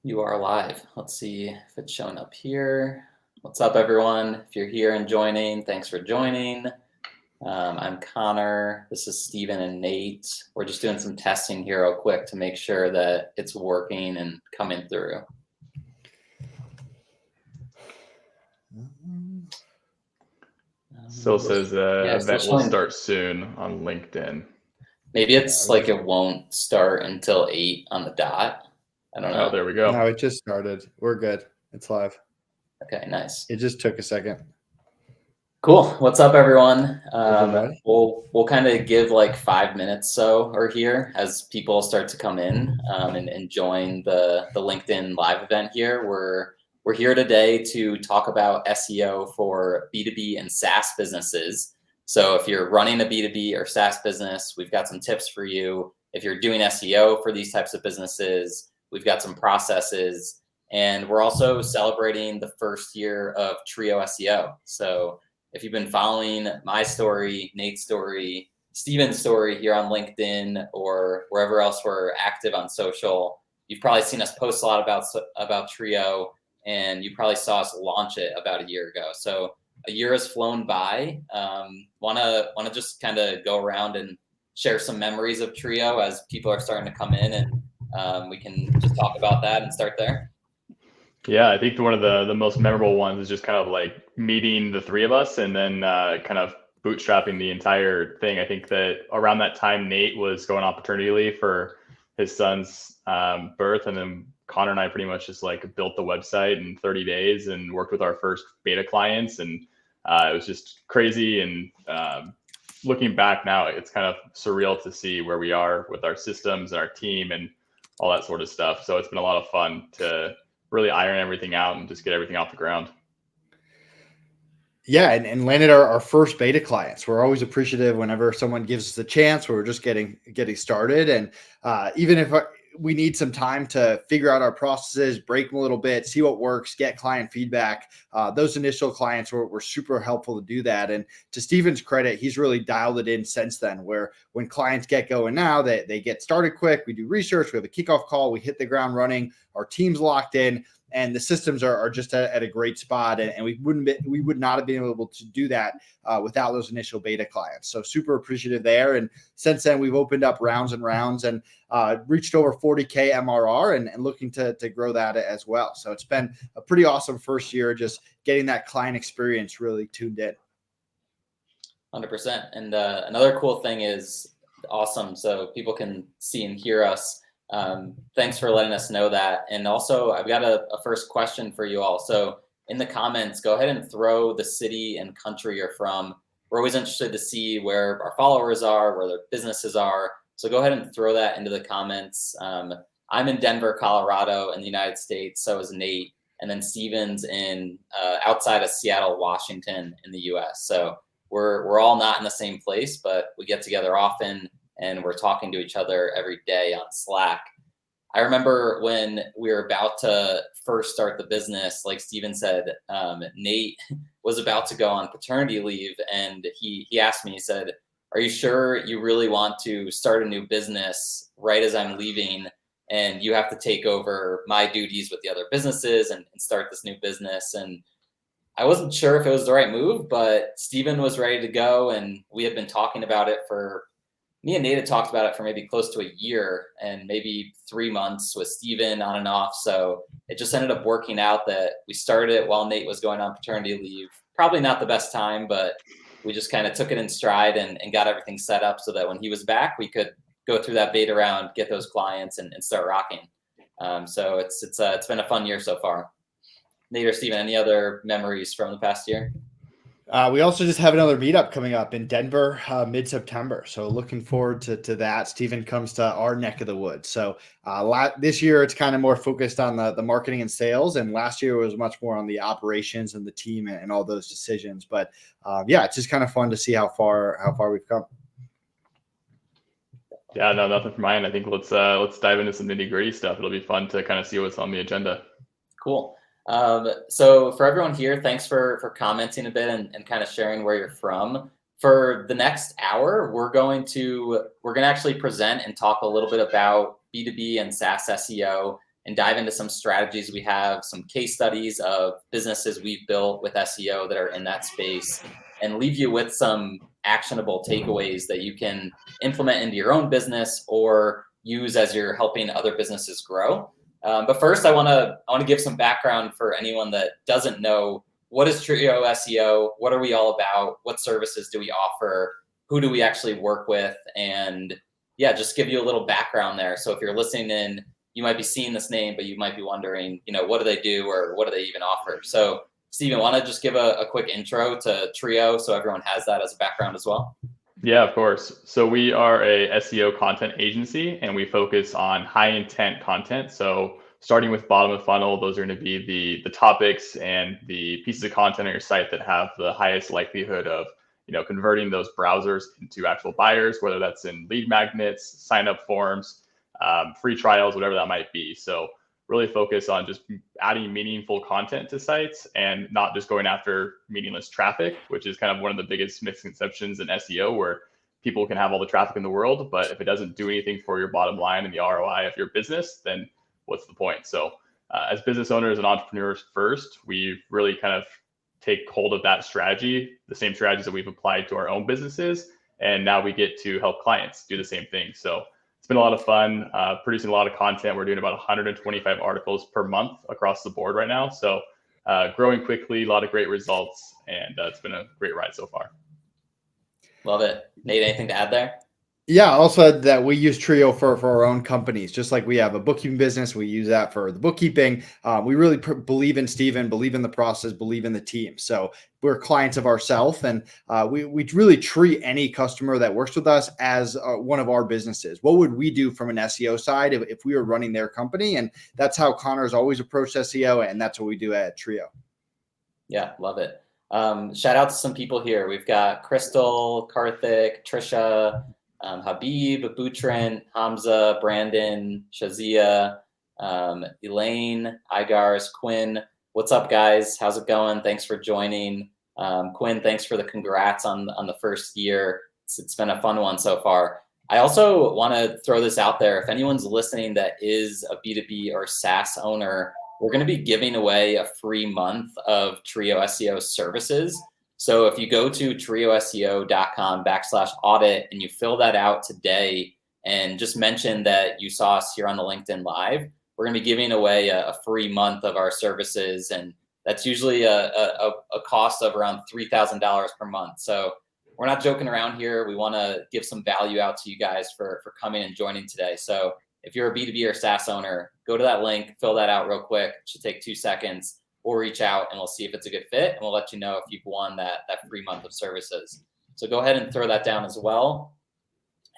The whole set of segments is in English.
You are live. Let's see if it's showing up here. What's up, everyone? If you're here and joining, thanks for joining. I'm Connor. This is Steven and Nate. We're just doing some testing here real quick to make sure that it's working and coming through. Still says Yeah, it's still event will showing. start soon on LinkedIn. Maybe it's like it won't start until 8 on the dot. I don't Oh, know. there we go. No, it just started. We're good. It's live. Okay, nice. It just took a second. Cool. What's up, everyone? Everybody. We'll kind of give like 5 minutes so or here as people start to come in and join the LinkedIn live event here. We're here today to talk about SEO for B2B and SaaS businesses. So if you're running a B2B or SaaS business, we've got some tips for you. If you're doing SEO for these types of businesses, we've got some processes. And we're also celebrating the first year of Trio SEO. So if you've been following my story, Nate's story, Steven's story here on LinkedIn or wherever else we're active on social, you've probably seen us post a lot about Trio, and you probably saw us launch it about a year ago. So a year has flown by. Wanna just kind of go around and share some memories of Trio as people are starting to come in, and we can just talk about that and start there. Yeah, I think one of the most memorable ones is just kind of like meeting the three of us and then kind of bootstrapping the entire thing. I think that around that time, Nate was going on paternity leave for his son's birth, and then Connor and I pretty much just like built the website in 30 days and worked with our first beta clients, and it was just crazy. And looking back now, it's kind of surreal to see where we are with our systems and our team and all that sort of stuff. So it's been a lot of fun to really iron everything out and just get everything off the ground. Yeah, and landed our first beta clients. We're always appreciative whenever someone gives us a chance. We're just getting started, and even if we need some time to figure out our processes, break them a little bit, see what works, get client feedback. Those initial clients were super helpful to do that. And to Steven's credit, he's really dialed it in since then, where when clients get going now, they get started quick. We do research, we have a kickoff call, we hit the ground running, our team's locked in, and the systems are just at a great spot. And we would not have been able to do that without those initial beta clients. So super appreciative there. And since then, we've opened up rounds and rounds and reached over 40K MRR and looking to grow that as well. So it's been a pretty awesome first year, just getting that client experience really tuned in. 100%. And another cool thing is awesome. So people can see and hear us. Thanks for letting us know that. And also, I've got a first question for you all. So in the comments, go ahead and throw the city and country you're from. We're always interested to see where our followers are, where their businesses are. So go ahead and throw that into the comments. I'm in Denver, Colorado in the United States. So is Nate. And then Steven's in outside of Seattle, Washington in the US. So we're all not in the same place, but we get together often and we're talking to each other every day on Slack. I remember when we were about to first start the business, like Steven said, Nate was about to go on paternity leave, and he asked me, he said, "Are you sure you really want to start a new business right as I'm leaving, and you have to take over my duties with the other businesses and start this new business?" And I wasn't sure if it was the right move, but Steven was ready to go, and we had been talking about it me and Nate had talked about it for maybe close to a year and maybe 3 months with Steven on and off. So it just ended up working out that we started it while Nate was going on paternity leave. Probably not the best time, but we just kind of took it in stride and got everything set up so that when he was back, we could go through that beta round, get those clients, and start rocking. So it's been a fun year so far. Nate or Steven, any other memories from the past year? We also just have another meetup coming up in Denver mid-September. So looking forward to that. Steven comes to our neck of the woods. So this year it's kind of more focused on the marketing and sales. And last year was much more on the operations and the team and all those decisions. But yeah, it's just kind of fun to see how far we've come. Yeah, no, nothing from my end. I think let's dive into some nitty-gritty stuff. It'll be fun to kind of see what's on the agenda. Cool. So for everyone here, thanks for commenting a bit and kind of sharing where you're from. For the next hour, we're going to actually present and talk a little bit about B2B and SaaS SEO and dive into some strategies we have, some case studies of businesses we've built with SEO that are in that space, and leave you with some actionable takeaways that you can implement into your own business or use as you're helping other businesses grow. But first, I want to give some background for anyone that doesn't know. What is Trio SEO? What are we all about? What services do we offer? Who do we actually work with? And yeah, just give you a little background there. So if you're listening in, you might be seeing this name, but you might be wondering, what do they do or what do they even offer? So Steven, want to just give a quick intro to Trio so everyone has that as a background as well? Yeah, of course. So we are a SEO content agency, and we focus on high intent content. So starting with bottom of funnel, those are going to be the topics and the pieces of content on your site that have the highest likelihood of converting those browsers into actual buyers, whether that's in lead magnets, sign up forms, free trials, whatever that might be. So really focus on just adding meaningful content to sites and not just going after meaningless traffic, which is kind of one of the biggest misconceptions in SEO, where people can have all the traffic in the world, but if it doesn't do anything for your bottom line and the ROI of your business, then what's the point? So as business owners and entrepreneurs first, we really kind of take hold of that strategy, the same strategies that we've applied to our own businesses. And now we get to help clients do the same thing. So it's been a lot of fun, producing a lot of content. We're doing about 125 articles per month across the board right now. So growing quickly, a lot of great results, and it's been a great ride so far. Love it. Nate, anything to add there? Yeah, also that we use Trio for our own companies. Just like we have a bookkeeping business, we use that for the bookkeeping. We really believe in Steven, believe in the process, believe in the team. So we're clients of ourselves, and we really treat any customer that works with us as one of our businesses. What would we do from an SEO side if we were running their company? And that's how Connor's always approached SEO, and that's what we do at Trio. Yeah, love it. Shout out to some people here. We've got Crystal, Karthik, Trisha, Habib, Butrin, Hamza, Brandon, Shazia, Elaine, Igars, Quinn. What's up, guys? How's it going? Thanks for joining. Quinn, thanks for the congrats on the first year. It's been a fun one so far. I also want to throw this out there. If anyone's listening that is a B2B or SaaS owner, we're going to be giving away a free month of Trio SEO services. So if you go to TrioSEO.com/audit and you fill that out today and just mention that you saw us here on the LinkedIn Live, we're going to be giving away a free month of our services. And that's usually a cost of around $3,000 per month. So we're not joking around here. We want to give some value out to you guys for coming and joining today. So if you're a B2B or SaaS owner, go to that link, fill that out real quick. It should take 2 seconds. We'll reach out and we'll see if it's a good fit, and we'll let you know if you've won that free month of services. So go ahead and throw that down as well.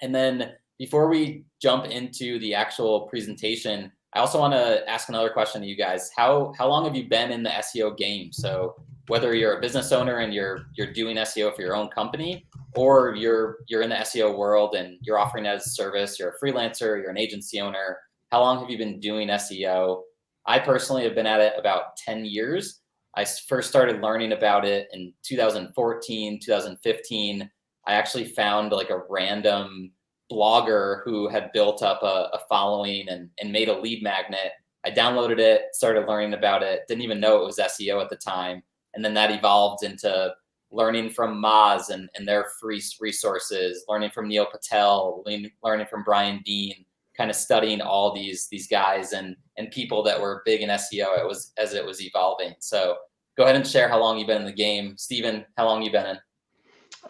And then before we jump into the actual presentation, I also want to ask another question to you guys. How long have you been in the SEO game? So whether you're a business owner and you're doing SEO for your own company, or you're in the SEO world and you're offering it as a service, you're a freelancer, you're an agency owner, how long have you been doing SEO? I personally have been at it about 10 years. I first started learning about it in 2014, 2015. I actually found like a random blogger who had built up a following and made a lead magnet. I downloaded it, started learning about it, didn't even know it was SEO at the time. And then that evolved into learning from Moz and their free resources, learning from Neil Patel, learning from Brian Dean, kind of studying all these guys and people that were big in SEO as it was evolving. So go ahead and share how long you've been in the game. Steven, how long you been in?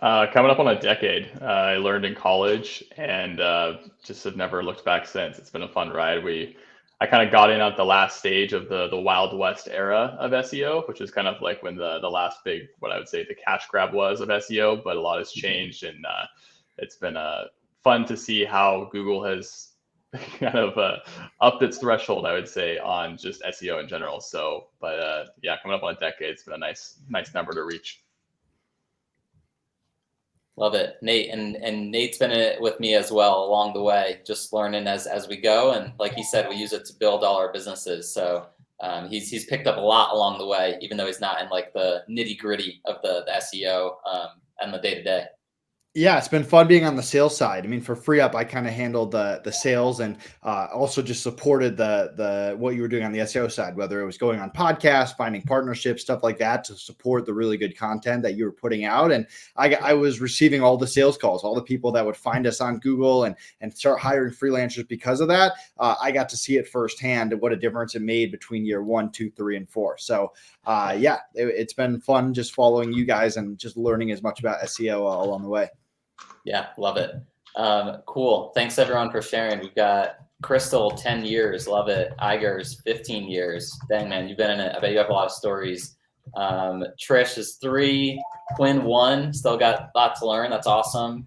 Coming up on a decade. I learned in college and just have never looked back since. It's been a fun ride. I kind of got in at the last stage of the Wild West era of SEO, which is kind of like when the last big, what I would say the cash grab was of SEO, but a lot has changed, and it's been fun to see how Google has kind of upped its threshold, I would say, on just SEO in general. So, but yeah, coming up on a decade, it's been a nice number to reach. Love it, Nate, and Nate's been with me as well along the way, just learning as we go. And like he said, we use it to build all our businesses. So he's picked up a lot along the way, even though he's not in like the nitty gritty of the SEO and the day to day. Yeah, it's been fun being on the sales side. I mean, for Free Up, I kind of handled the sales and also just supported the what you were doing on the SEO side, whether it was going on podcasts, finding partnerships, stuff like that, to support the really good content that you were putting out. And I was receiving all the sales calls, all the people that would find us on Google and start hiring freelancers because of that. I got to see it firsthand, what a difference it made between year 1, 2, 3, and 4. So yeah, it's been fun just following you guys and just learning as much about SEO along the way. Yeah, love it. Cool. Thanks everyone for sharing. We've got Crystal, 10 years. Love it. Igers, 15 years. Dang, man, you've been in it. I bet you have a lot of stories. Trish is 3, Quinn 1, still got a lot to learn. That's awesome.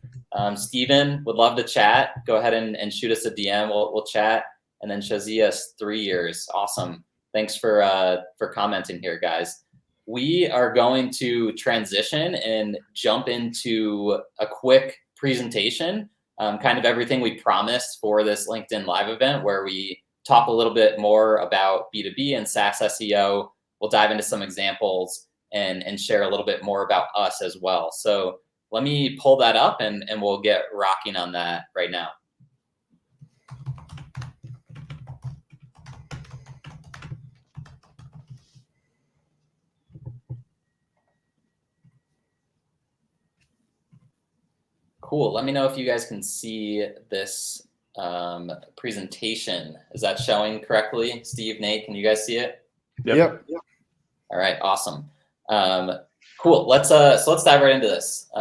Steven, would love to chat. Go ahead and shoot us a DM. We'll chat. And then Shazia's 3 years. Awesome. Thanks for commenting here, guys. We are going to transition and jump into a quick presentation, kind of everything we promised for this LinkedIn Live event, where we talk a little bit more about B2B and SaaS SEO. We'll dive into some examples and share a little bit more about us as well. So let me pull that up and we'll get rocking on that right now. Cool. Let me know if you guys can see this presentation. Is that showing correctly? Steve, Nate, can you guys see it? Yep. All right, awesome. Cool. So let's dive right into this.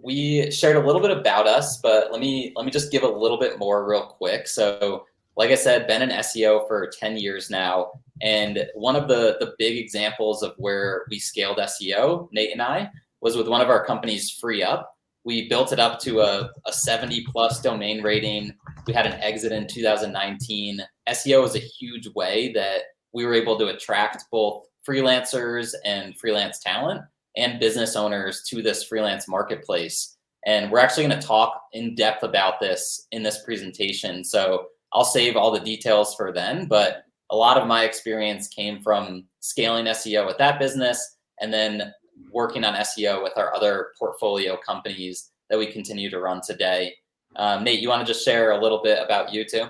We shared a little bit about us, but let me just give a little bit more real quick. So, like I said, been in SEO for 10 years now, and one of the big examples of where we scaled SEO, Nate and I, was with one of our companies, Free Up. We built it up to a 70 plus domain rating. We had an exit in 2019. SEO is a huge way that we were able to attract both freelancers and freelance talent and business owners to this freelance marketplace. And we're actually going to talk in depth about this in this presentation. So I'll save all the details for then, but a lot of my experience came from scaling SEO with that business and then working on SEO with our other portfolio companies that we continue to run today. Nate, you want to just share a little bit about you too?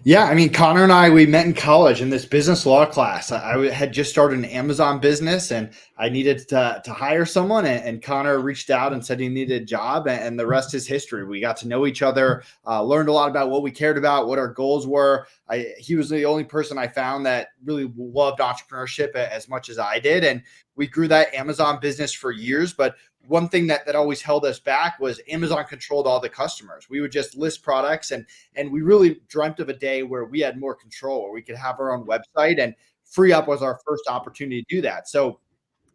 Yeah, I mean, Connor and I, we met in college in this business law class. I had just started an Amazon business and I needed to hire someone. And Connor reached out and said he needed a job. And the rest is history. We got to know each other, learned a lot about what we cared about, what our goals were. He was the only person I found that really loved entrepreneurship as much as I did. And we grew that Amazon business for years. But one thing that always held us back was Amazon controlled all the customers. We would just list products and we really dreamt of a day where we had more control, where we could have our own website, and Free Up was our first opportunity to do that. So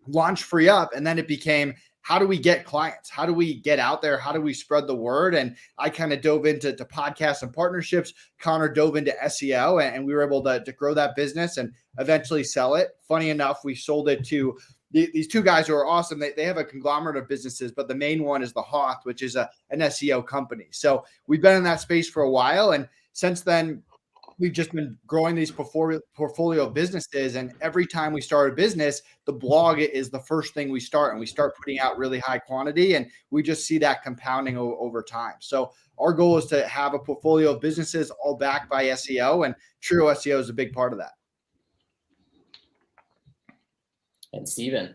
launch Free Up, and then it became, how do we get clients? How do we get out there? How do we spread the word? And I kind of dove into podcasts and partnerships. Connor dove into SEO, and we were able to grow that business and eventually sell it. Funny enough, we sold it to these two guys who are awesome. They have a conglomerate of businesses, but the main one is the Hoth, which is an SEO company. So we've been in that space for a while. And since then, we've just been growing these portfolio businesses. And every time we start a business, the blog is the first thing we start, and we start putting out really high quantity. And we just see that compounding over time. So our goal is to have a portfolio of businesses all backed by SEO, and TrioSEO is a big part of that. And Steven.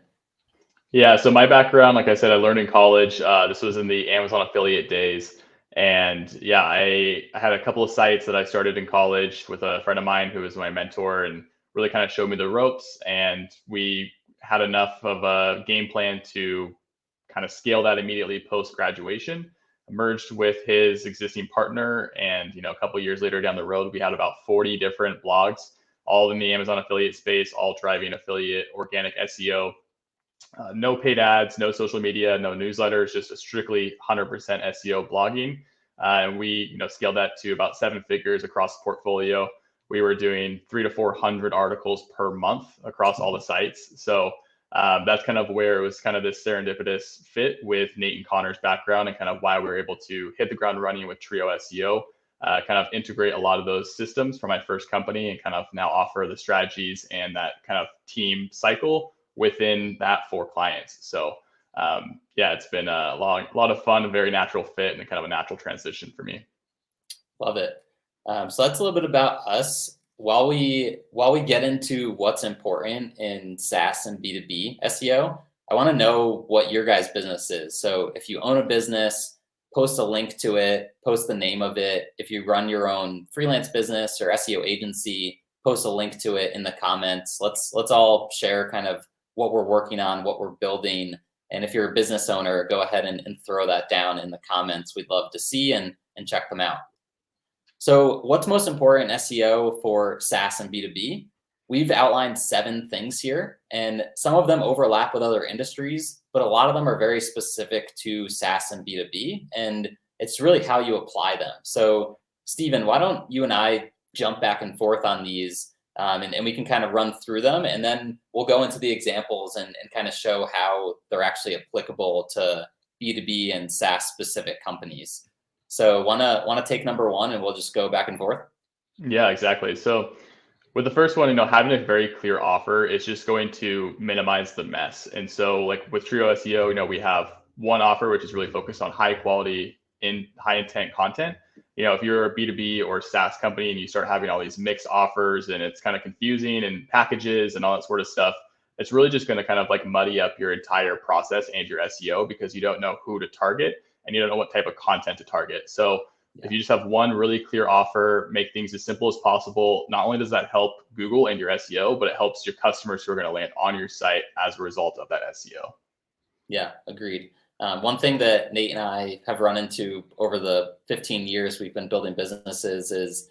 Yeah, so my background, like I said, I learned in college. This was in the Amazon affiliate days. And yeah, I had a couple of sites that I started in college with a friend of mine who was my mentor and really kind of showed me the ropes. And we had enough of a game plan to kind of scale that immediately post graduation. Merged with his existing partner, and a couple of years later down the road, we had about 40 different blogs, all in the Amazon affiliate space, all driving affiliate organic SEO. No paid ads, no social media, no newsletters, just a strictly 100% SEO blogging. And we, scaled that to about 7 figures across the portfolio. We were doing 300 to 400 articles per month across all the sites. So that's kind of where it was kind of this serendipitous fit with Nate and Connor's background, and kind of why we were able to hit the ground running with TrioSEO, kind of integrate a lot of those systems from my first company, and kind of now offer the strategies and that kind of team cycle within that for clients. So Yeah, it's been a lot of fun, a very natural fit, and kind of a natural transition for me. Love it. So that's a little bit about us. While we get into what's important in SaaS and B2B SEO, I want to know what your guys' business is. So if you own a business, post a link to it, post the name of it. If you run your own freelance business or SEO agency, post a link to it in the comments. Let's all share kind of what we're working on, what we're building. And if you're a business owner, go ahead and throw that down in the comments. We'd love to see and check them out. So what's most important in SEO for SaaS and B2B? We've outlined 7 things here, and some of them overlap with other industries, but a lot of them are very specific to SaaS and B2B, and it's really how you apply them. So Stephen, why don't you and I jump back and forth on these, and we can kind of run through them, and then we'll go into the examples and kind of show how they're actually applicable to B2B and SaaS specific companies. So wanna take number 1, and we'll just go back and forth? Yeah, exactly. So with the first one, having a very clear offer is just going to minimize the mess. And so like with Trio SEO, we have one offer, which is really focused on high quality in high intent content. If you're a B2B or SaaS company and you start having all these mixed offers and it's kind of confusing and packages and all that sort of stuff, it's really just going to kind of like muddy up your entire process and your SEO because you don't know who to target and you don't know what type of content to target. So if you just have one really clear offer, make things as simple as possible, not only does that help Google and your SEO, but it helps your customers who are going to land on your site as a result of that SEO. Yeah, agreed. One thing that Nate and I have run into over the 15 years we've been building businesses is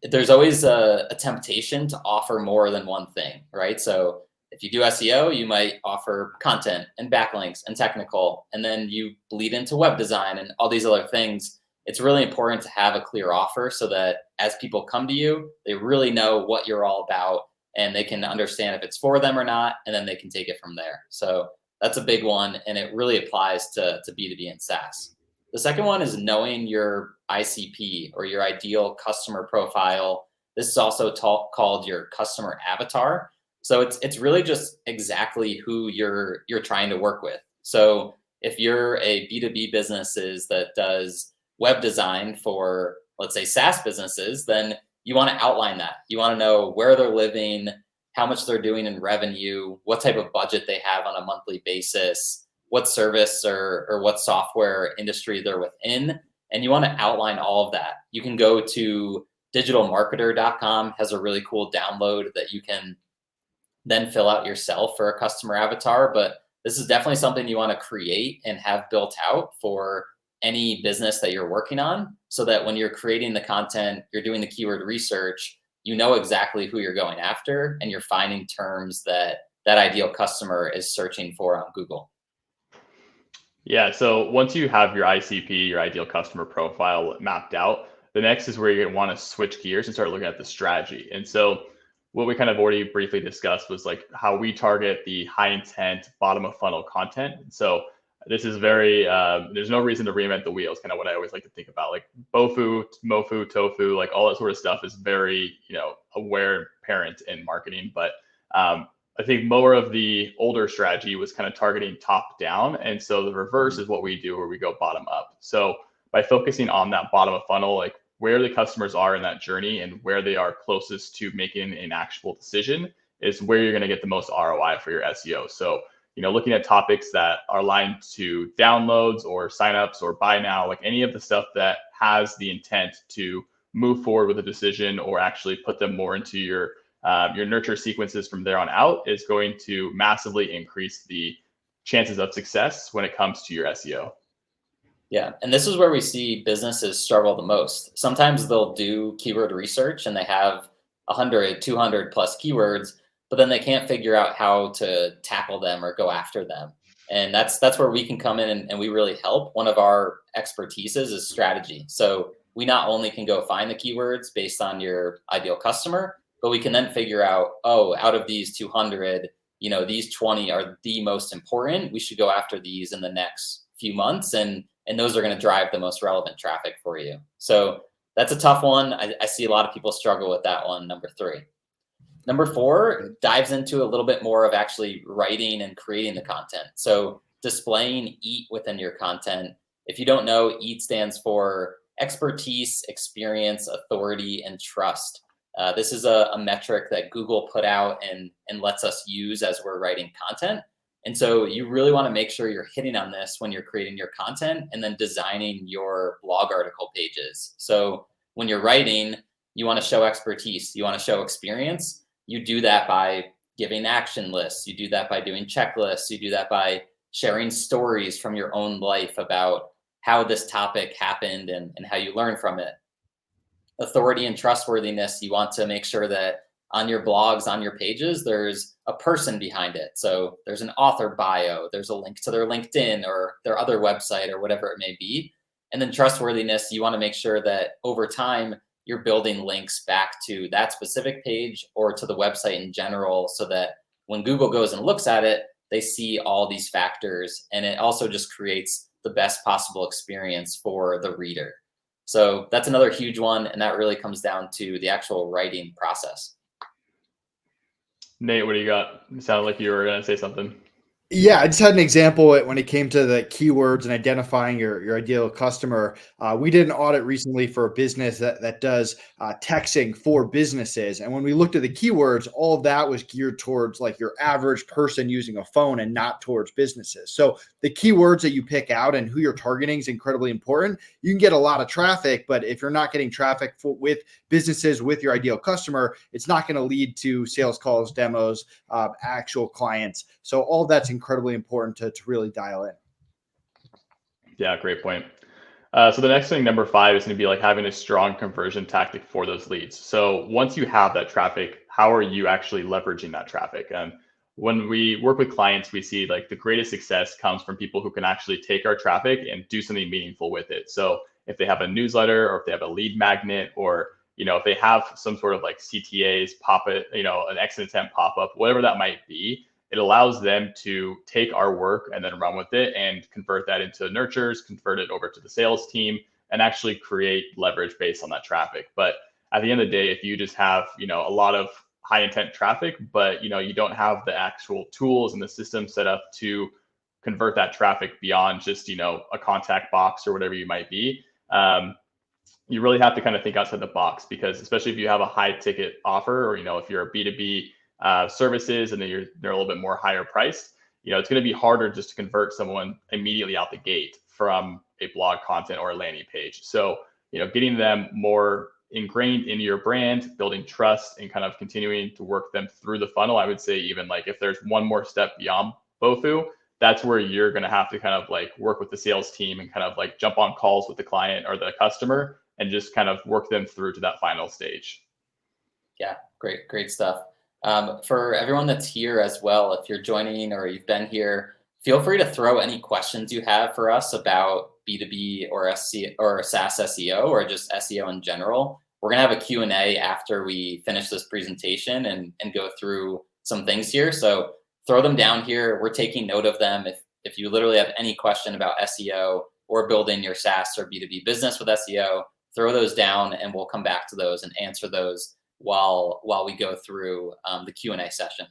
there's always a temptation to offer more than one thing, right? So if you do SEO, you might offer content and backlinks and technical, and then you bleed into web design and all these other things. It's really important to have a clear offer so that as people come to you, they really know what you're all about and they can understand if it's for them or not, and then they can take it from there. So that's a big one, and it really applies to B2B and SaaS. The second one is knowing your ICP, or your ideal customer profile. This is also called your customer avatar. So it's really just exactly who you're trying to work with. So if you're a B2B businesses that does web design for, let's say, SaaS businesses, then you want to outline that. You want to know where they're living, how much they're doing in revenue, what type of budget they have on a monthly basis, what service or what software industry they're within. And you want to outline all of that. You can go to digitalmarketer.com, has a really cool download that you can then fill out yourself for a customer avatar. But this is definitely something you want to create and have built out for any business that you're working on, so that when you're creating the content, you're doing the keyword research, you know exactly who you're going after, and you're finding terms that that ideal customer is searching for on Google. Yeah, so once you have your ICP, your ideal customer profile mapped out, the next is where you're going to want to switch gears and start looking at the strategy. And so what we kind of already briefly discussed was like how we target the high intent bottom of funnel content. So this is very, there's no reason to reinvent the wheel is kind of what I always like to think about. Like BOFU, MOFU, TOFU, like all that sort of stuff is very, aware and apparent in marketing. But I think more of the older strategy was kind of targeting top down. And so the reverse is what we do, where we go bottom up. So by focusing on that bottom of funnel, like where the customers are in that journey and where they are closest to making an actual decision is where you're going to get the most ROI for your SEO. So looking at topics that are aligned to downloads or signups or buy now, like any of the stuff that has the intent to move forward with a decision or actually put them more into your nurture sequences from there on out, is going to massively increase the chances of success when it comes to your SEO. Yeah, and this is where we see businesses struggle the most. Sometimes they'll do keyword research and they have 100, 200 plus keywords, but then they can't figure out how to tackle them or go after them. And that's where we can come in and we really help. One of our expertises is strategy. So we not only can go find the keywords based on your ideal customer, but we can then figure out, out of these 200, these 20 are the most important. We should go after these in the next few months, and those are going to drive the most relevant traffic for you. So that's a tough one. I see a lot of people struggle with that one, number 3. Number 4 dives into a little bit more of actually writing and creating the content. So displaying EAT within your content. If you don't know, EAT stands for expertise, experience, authority, and trust. This is a metric that Google put out and lets us use as we're writing content. And so you really want to make sure you're hitting on this when you're creating your content and then designing your blog article pages. So when you're writing, you want to show expertise, you want to show experience. You do that by giving action lists. You do that by doing checklists. You do that by sharing stories from your own life about how this topic happened and how you learn from it. Authority and trustworthiness, you want to make sure that on your blogs, on your pages, there's a person behind it. So there's an author bio, there's a link to their LinkedIn or their other website or whatever it may be. And then trustworthiness, you want to make sure that over time, you're building links back to that specific page or to the website in general, so that when Google goes and looks at it, they see all these factors. And it also just creates the best possible experience for the reader. So that's another huge one. And that really comes down to the actual writing process. Nate, what do you got? It sounded like you were going to say something. Yeah, I just had an example when it came to the keywords and identifying your ideal customer. We did an audit recently for a business that does texting for businesses. And when we looked at the keywords, all of that was geared towards like your average person using a phone and not towards businesses. So the keywords that you pick out and who you're targeting is incredibly important. You can get a lot of traffic, but if you're not getting traffic with businesses, with your ideal customer, it's not going to lead to sales calls, demos, actual clients. So all that's incredibly important to really dial in. Yeah, great point. So the next thing, number 5, is going to be like having a strong conversion tactic for those leads. So once you have that traffic, how are you actually leveraging that traffic? When we work with clients, we see like the greatest success comes from people who can actually take our traffic and do something meaningful with it. So if they have a newsletter, or if they have a lead magnet, or if they have some sort of like CTAs, pop it, an exit intent pop up, whatever that might be, it allows them to take our work and then run with it and convert that into nurtures, convert it over to the sales team, and actually create leverage based on that traffic. But at the end of the day, if you just have, a lot of high intent traffic, but, you don't have the actual tools and the system set up to convert that traffic beyond just, a contact box or whatever you might be, you really have to kind of think outside the box, because especially if you have a high ticket offer, or, if you're a B2B services and then they're a little bit more higher priced, it's going to be harder just to convert someone immediately out the gate from a blog content or a landing page. So, getting them more ingrained into your brand, building trust, and kind of continuing to work them through the funnel. I would say even like if there's one more step beyond BOFU, that's where you're going to have to kind of like work with the sales team and kind of like jump on calls with the client or the customer and just kind of work them through to that final stage. Yeah, great stuff. For everyone that's here as well, if you're joining or you've been here, feel free to throw any questions you have for us about B2B or SEO or SaaS SEO or just SEO in general. We're going to have a Q&A after we finish this presentation and go through some things here. So throw them down here. We're taking note of them. If you literally have any question about SEO or building your SaaS or B2B business with SEO, throw those down and we'll come back to those and answer those while we go through the Q&A session.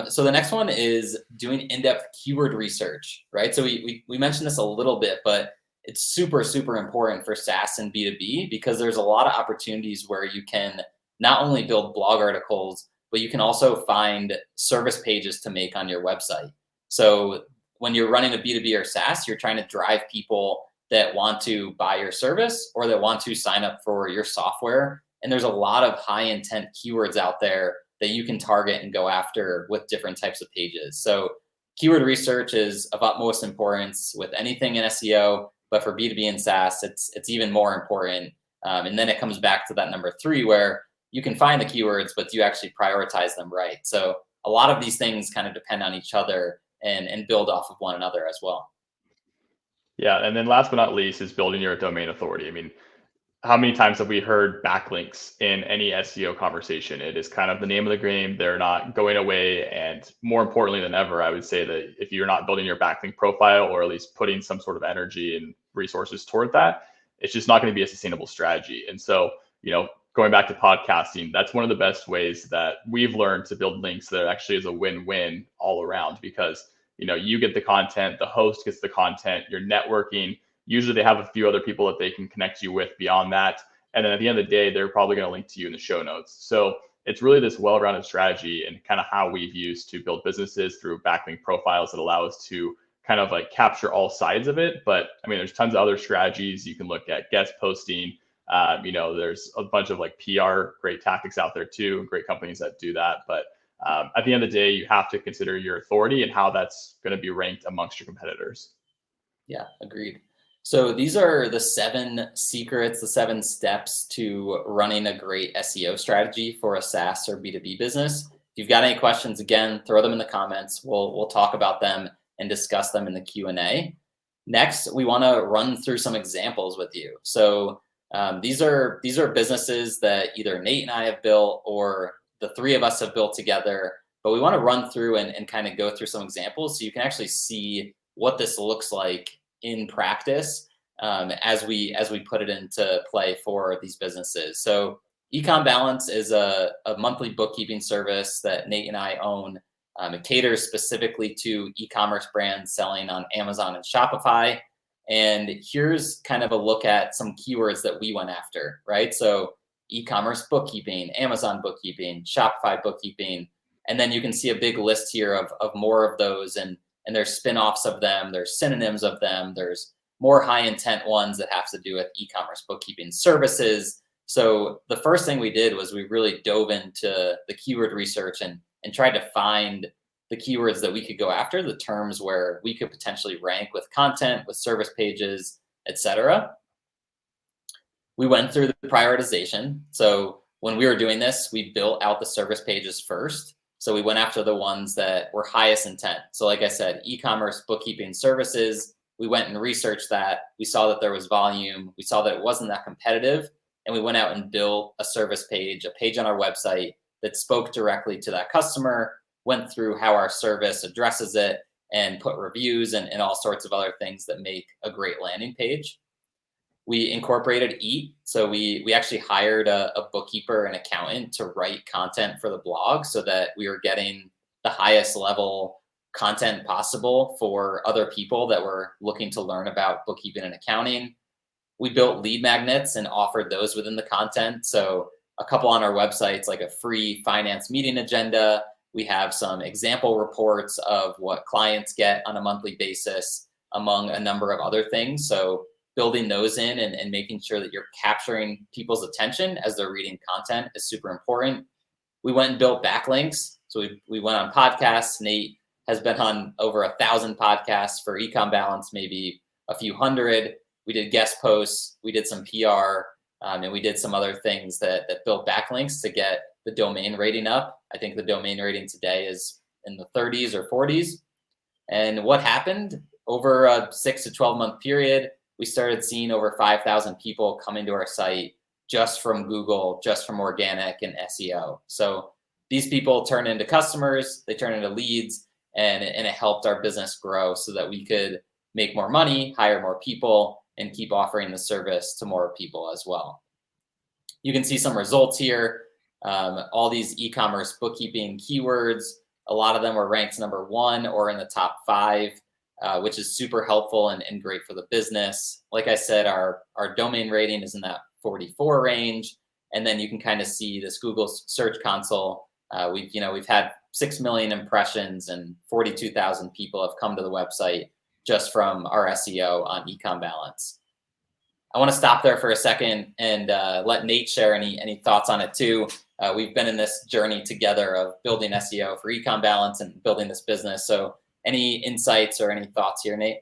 So the next one is doing in-depth keyword research, right? So we mentioned this a little bit, but it's super important for SaaS and B2B, because there's a lot of opportunities where you can not only build blog articles, but you can also find service pages to make on your website. So when you're running a B2B or SaaS, you're trying to drive people that want to buy your service or that want to sign up for your software. And there's a lot of high intent keywords out there that you can target and go after with different types of pages. So keyword research is of utmost importance with anything in SEO, but for B2B and SaaS, it's even more important. And then it comes back to that number 3, where you can find the keywords, but you actually prioritize them right. So a lot of these things kind of depend on each other and build off of one another as well. Yeah. And then last but not least is building your domain authority. I mean, how many times have we heard backlinks in any SEO conversation? It is kind of the name of the game. They're not going away. And more importantly than ever, I would say that if you're not building your backlink profile, or at least putting some sort of energy and resources toward that, it's just not going to be a sustainable strategy. And so, going back to podcasting, that's one of the best ways that we've learned to build links that actually is a win-win all around, because you get the content, the host gets the content, you're networking. Usually they have a few other people that they can connect you with beyond that. And then at the end of the day, they're probably going to link to you in the show notes. So it's really this well-rounded strategy and kind of how we've used to build businesses through backlink profiles that allow us to kind of like capture all sides of it. But I mean, there's tons of other strategies. You can look at guest posting. There's a bunch of like PR, great tactics out there too, great companies that do that. But at the end of the day, you have to consider your authority and how that's going to be ranked amongst your competitors. Yeah, agreed. So these are the 7 secrets, the 7 steps to running a great SEO strategy for a SaaS or B2B business. If you've got any questions, again, throw them in the comments. We'll talk about them and discuss them in the Q&A. Next, we want to run through some examples with you. So these are businesses that either Nate and I have built or the 3 of us have built together, but we want to run through and kind of go through some examples so you can actually see what this looks like in practice as we put it into play for these businesses. So Ecom Balance is a monthly bookkeeping service that Nate and I own. It caters specifically to e-commerce brands selling on Amazon and Shopify. And here's kind of a look at some keywords that we went after, right? So e-commerce bookkeeping, Amazon bookkeeping, Shopify bookkeeping. And then you can see a big list here of more of those. And there's spin-offs of them. There's synonyms of them. There's more high intent ones that have to do with e-commerce bookkeeping services. So the first thing we did was we really dove into the keyword research and tried to find the keywords that we could go after, the terms where we could potentially rank with content, with service pages, etc. We went through the prioritization. So when we were doing this, we built out the service pages first. So we went after the ones that were highest intent. So like I said, e-commerce bookkeeping services, we went and researched that. We saw that there was volume. We saw that it wasn't that competitive. And we went out and built a service page, a page on our website that spoke directly to that customer, went through how our service addresses it, and put reviews and all sorts of other things that make a great landing page. We incorporated EAT. So we actually hired a bookkeeper and accountant to write content for the blog so that we were getting the highest level content possible for other people that were looking to learn about bookkeeping and accounting. We built lead magnets and offered those within the content. So a couple on our websites, like a free finance meeting agenda. We have some example reports of what clients get on a monthly basis, among a number of other things. So building those in and making sure that you're capturing people's attention as they're reading content is super important. We went and built backlinks. So we went on podcasts. Nate has been on over 1,000 podcasts for Ecom Balance, maybe a few hundred. We did guest posts. We did some PR. And we did some other things that built backlinks to get the domain rating up. I think the domain rating today is in the 30s or 40s. And what happened over a 6 to 12 month period, we started seeing over 5,000 people come into our site just from Google, just from organic and SEO. So these people turn into customers, they turn into leads, and it helped our business grow so that we could make more money, hire more people, and keep offering the service to more people as well. You can see some results here. All these e-commerce bookkeeping keywords, a lot of them were ranked number 1 or in the top 5, which is super helpful and great for the business. Like I said, our domain rating is in that 44 range. And then you can kind of see this Google Search Console. We've had 6 million impressions and 42,000 people have come to the website just from our SEO on Ecom Balance. I want to stop there for a second and let Nate share any thoughts on it too. We've been in this journey together of building SEO for Ecom Balance and building this business. So any insights or any thoughts here, Nate?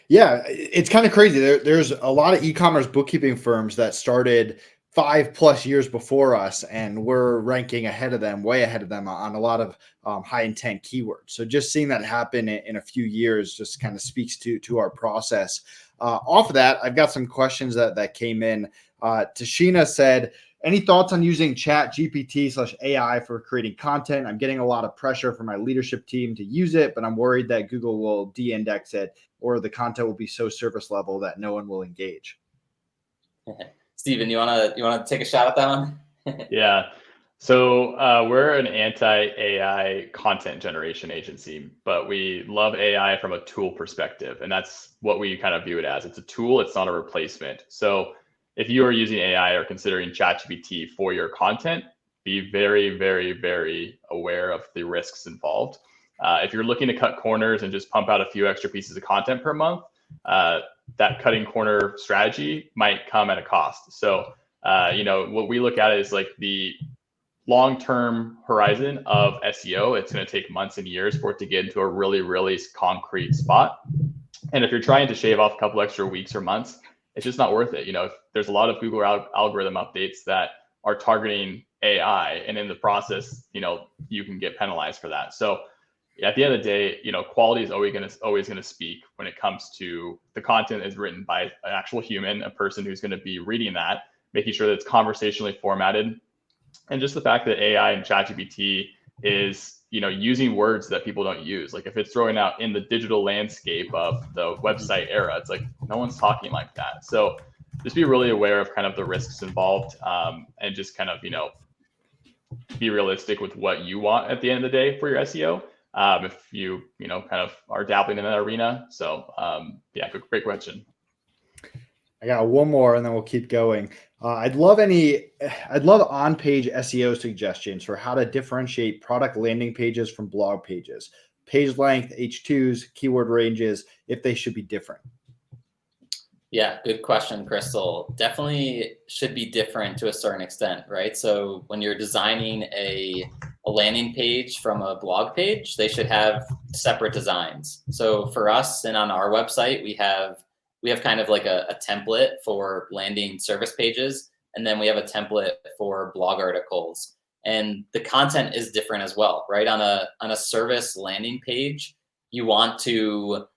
Yeah, it's kind of crazy. There's a lot of e-commerce bookkeeping firms that started 5+ years before us, and we're ranking ahead of them, way ahead of them on a lot of high intent keywords. So just seeing that happen in a few years just kind of speaks to our process. Off of that, I've got some questions that came in. Tashina said, any thoughts on using Chat GPT/AI for creating content? I'm getting a lot of pressure from my leadership team to use it, but I'm worried that Google will de-index it or the content will be so surface level that no one will engage. Steven, you wanna take a shot at that one? Yeah. So we're an anti-AI content generation agency, but we love AI from a tool perspective. And that's what we kind of view it as. It's a tool, it's not a replacement. So if you are using AI or considering ChatGPT for your content, be very, very, very aware of the risks involved. If you're looking to cut corners and just pump out a few extra pieces of content per month, that cutting corner strategy might come at a cost. So, what we look at is like the long-term horizon of SEO. It's going to take months and years for it to get into a really, really concrete spot. And if you're trying to shave off a couple extra weeks or months, it's just not worth it. If there's a lot of Google algorithm updates that are targeting AI, and in the process, you can get penalized for that. So at the end of the day, quality is always going to speak when it comes to the content is written by an actual human, a person who's going to be reading that, making sure that it's conversationally formatted. And just the fact that AI and ChatGPT is, using words that people don't use. Like if it's throwing out in the digital landscape of the website era, it's like no one's talking like that. So just be really aware of kind of the risks involved, and just kind of, be realistic with what you want at the end of the day for your SEO. If you, kind of are dabbling in that arena. So yeah, great question. I got one more and then we'll keep going. I'd love on-page SEO suggestions for how to differentiate product landing pages from blog pages, page length, H2s, keyword ranges, if they should be different. Yeah, good question, Crystal. Definitely should be different to a certain extent, right? So when you're designing a landing page from a blog page, they should have separate designs. So for us and on our website, we have kind of like a template for landing service pages, and then we have a template for blog articles. And the content is different as well, right? On a service landing page, you want to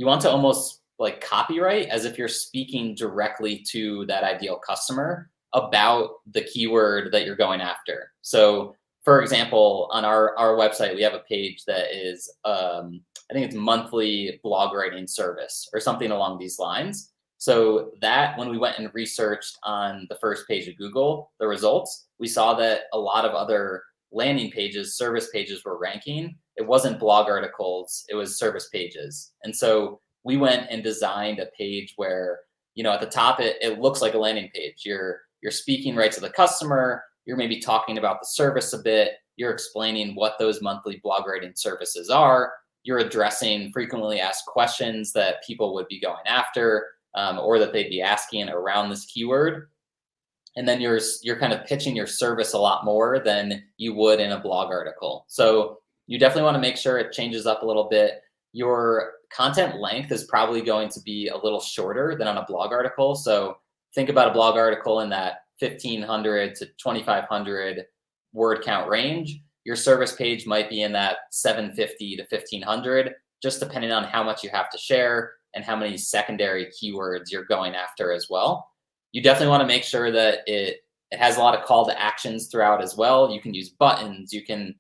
almost like copyright as if you're speaking directly to that ideal customer about the keyword that you're going after. So for example, on our website, we have a page that is, I think it's monthly blog writing service or something along these lines. So that when we went and researched on the first page of Google, the results, we saw that a lot of other landing pages, service pages were ranking. It wasn't blog articles, it was service pages. And so we went and designed a page where, at the top, it looks like a landing page. You're speaking right to the customer. You're maybe talking about the service a bit. You're explaining what those monthly blog writing services are. You're addressing frequently asked questions that people would be going after, or that they'd be asking around this keyword. And then you're kind of pitching your service a lot more than you would in a blog article. So you definitely want to make sure it changes up a little bit. Your content length is probably going to be a little shorter than on a blog article. So think about a blog article in that 1,500 to 2,500 word count range. Your service page might be in that 750 to 1,500, just depending on how much you have to share and how many secondary keywords you're going after as well. You definitely want to make sure that it has a lot of call to actions throughout as well. You can use buttons. You can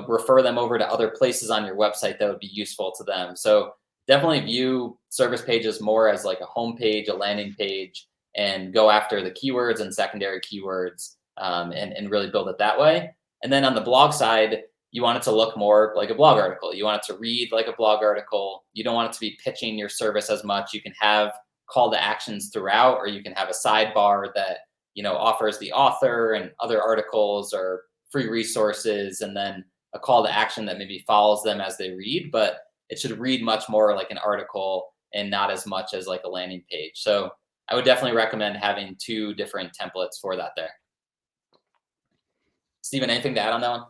refer them over to other places on your website that would be useful to them. So definitely view service pages more as like a home page, a landing page, and go after the keywords and secondary keywords, and really build it that way. And then on the blog side, you want it to look more like a blog article. You want it to read like a blog article. You don't want it to be pitching your service as much. You can have call to actions throughout, or you can have a sidebar that offers the author and other articles or free resources, and then a call to action that maybe follows them as they read, but it should read much more like an article and not as much as like a landing page. So I would definitely recommend having two different templates for that there. Steven, anything to add on that one?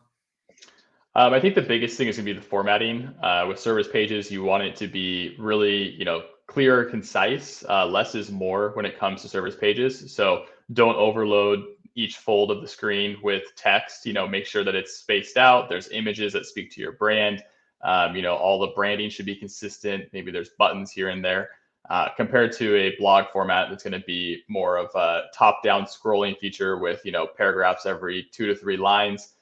I think the biggest thing is going to be the formatting. With service pages, you want it to be really, clear, concise. Less is more when it comes to service pages. So don't overload each fold of the screen with text. Make sure that it's spaced out. There's images that speak to your brand. All the branding should be consistent. Maybe there's buttons here and there. Compared to a blog format that's going to be more of a top-down scrolling feature with paragraphs every 2 to 3 lines.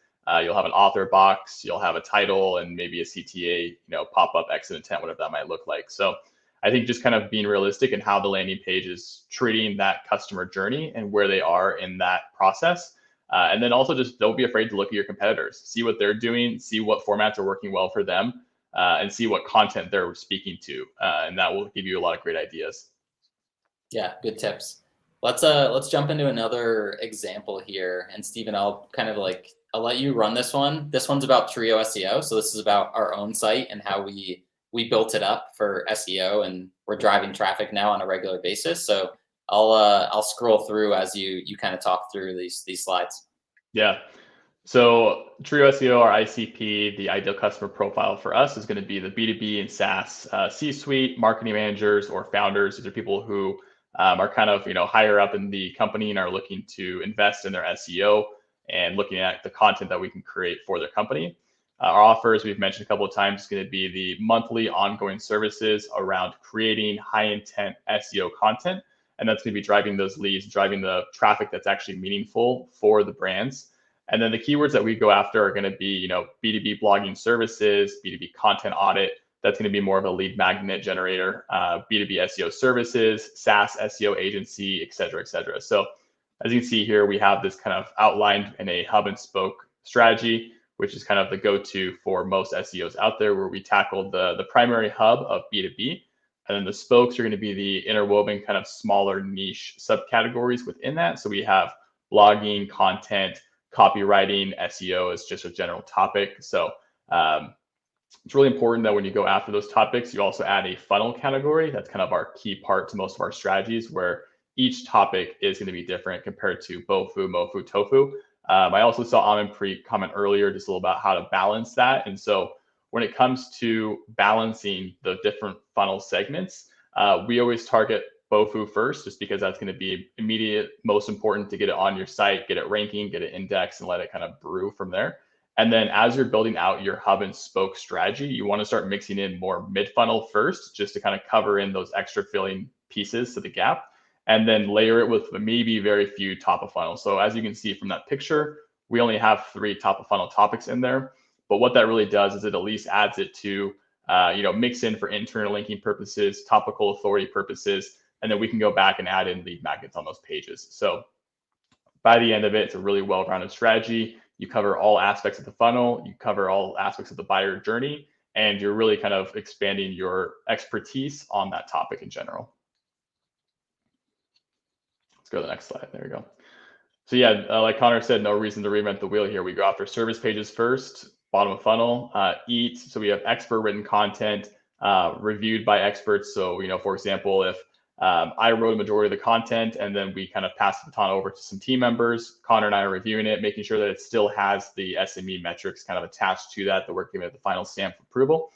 You'll have an author box, you'll have a title, and maybe a CTA, pop-up exit intent, whatever that might look like. So I think just kind of being realistic in how the landing page is treating that customer journey and where they are in that process. And then also just don't be afraid to look at your competitors, see what they're doing, see what formats are working well for them, and see what content they're speaking to. And that will give you a lot of great ideas. Yeah, good tips. Let's jump into another example here. And Stephen, I'll let you run this one. This one's about TrioSEO. So this is about our own site and how we built it up for SEO, and we're driving traffic now on a regular basis. So I'll scroll through as you kind of talk through these slides. Yeah. So TrioSEO, our ICP, the ideal customer profile for us is going to be the B2B and SaaS C-suite, marketing managers or founders. These are people who are kind of higher up in the company and are looking to invest in their SEO and looking at the content that we can create for their company. Our offers, we've mentioned a couple of times, is going to be the monthly ongoing services around creating high intent SEO content. And that's going to be driving those leads, driving the traffic that's actually meaningful for the brands. And then the keywords that we go after are going to be, B2B blogging services, B2B content audit. That's going to be more of a lead magnet generator, B2B SEO services, SaaS SEO agency, et cetera, et cetera. So as you can see here, we have this kind of outlined in a hub and spoke strategy, which is kind of the go-to for most SEOs out there, where we tackle the primary hub of B2B. And then the spokes are going to be the interwoven kind of smaller niche subcategories within that. So we have blogging, content, copywriting, SEO is just a general topic. So it's really important that when you go after those topics, you also add a funnel category. That's kind of our key part to most of our strategies, where each topic is going to be different compared to Bofu, Mofu, Tofu. I also saw Amanpreet comment earlier just a little about how to balance that. And so when it comes to balancing the different funnel segments, we always target Bofu first, just because that's going to be immediate, most important to get it on your site, get it ranking, get it indexed, and let it kind of brew from there. And then as you're building out your hub and spoke strategy, you want to start mixing in more mid-funnel first, just to kind of cover in those extra filling pieces to the gap, and then layer it with maybe very few top of funnel. So as you can see from that picture, we only have 3 top of funnel topics in there. But what that really does is it at least adds it to, mix in for internal linking purposes, topical authority purposes, and then we can go back and add in lead magnets on those pages. So by the end of it, it's a really well-rounded strategy. You cover all aspects of the funnel, you cover all aspects of the buyer journey, and you're really kind of expanding your expertise on that topic in general. Let's go to the next slide. There we go. So yeah, like Connor said, no reason to reinvent the wheel here. We go after service pages first, bottom of funnel, EAT. So we have expert written content reviewed by experts. So, for example, if I wrote a majority of the content and then we kind of pass the baton over to some team members, Connor and I are reviewing it, making sure that it still has the SME metrics kind of attached to that we're giving it the final stamp of approval.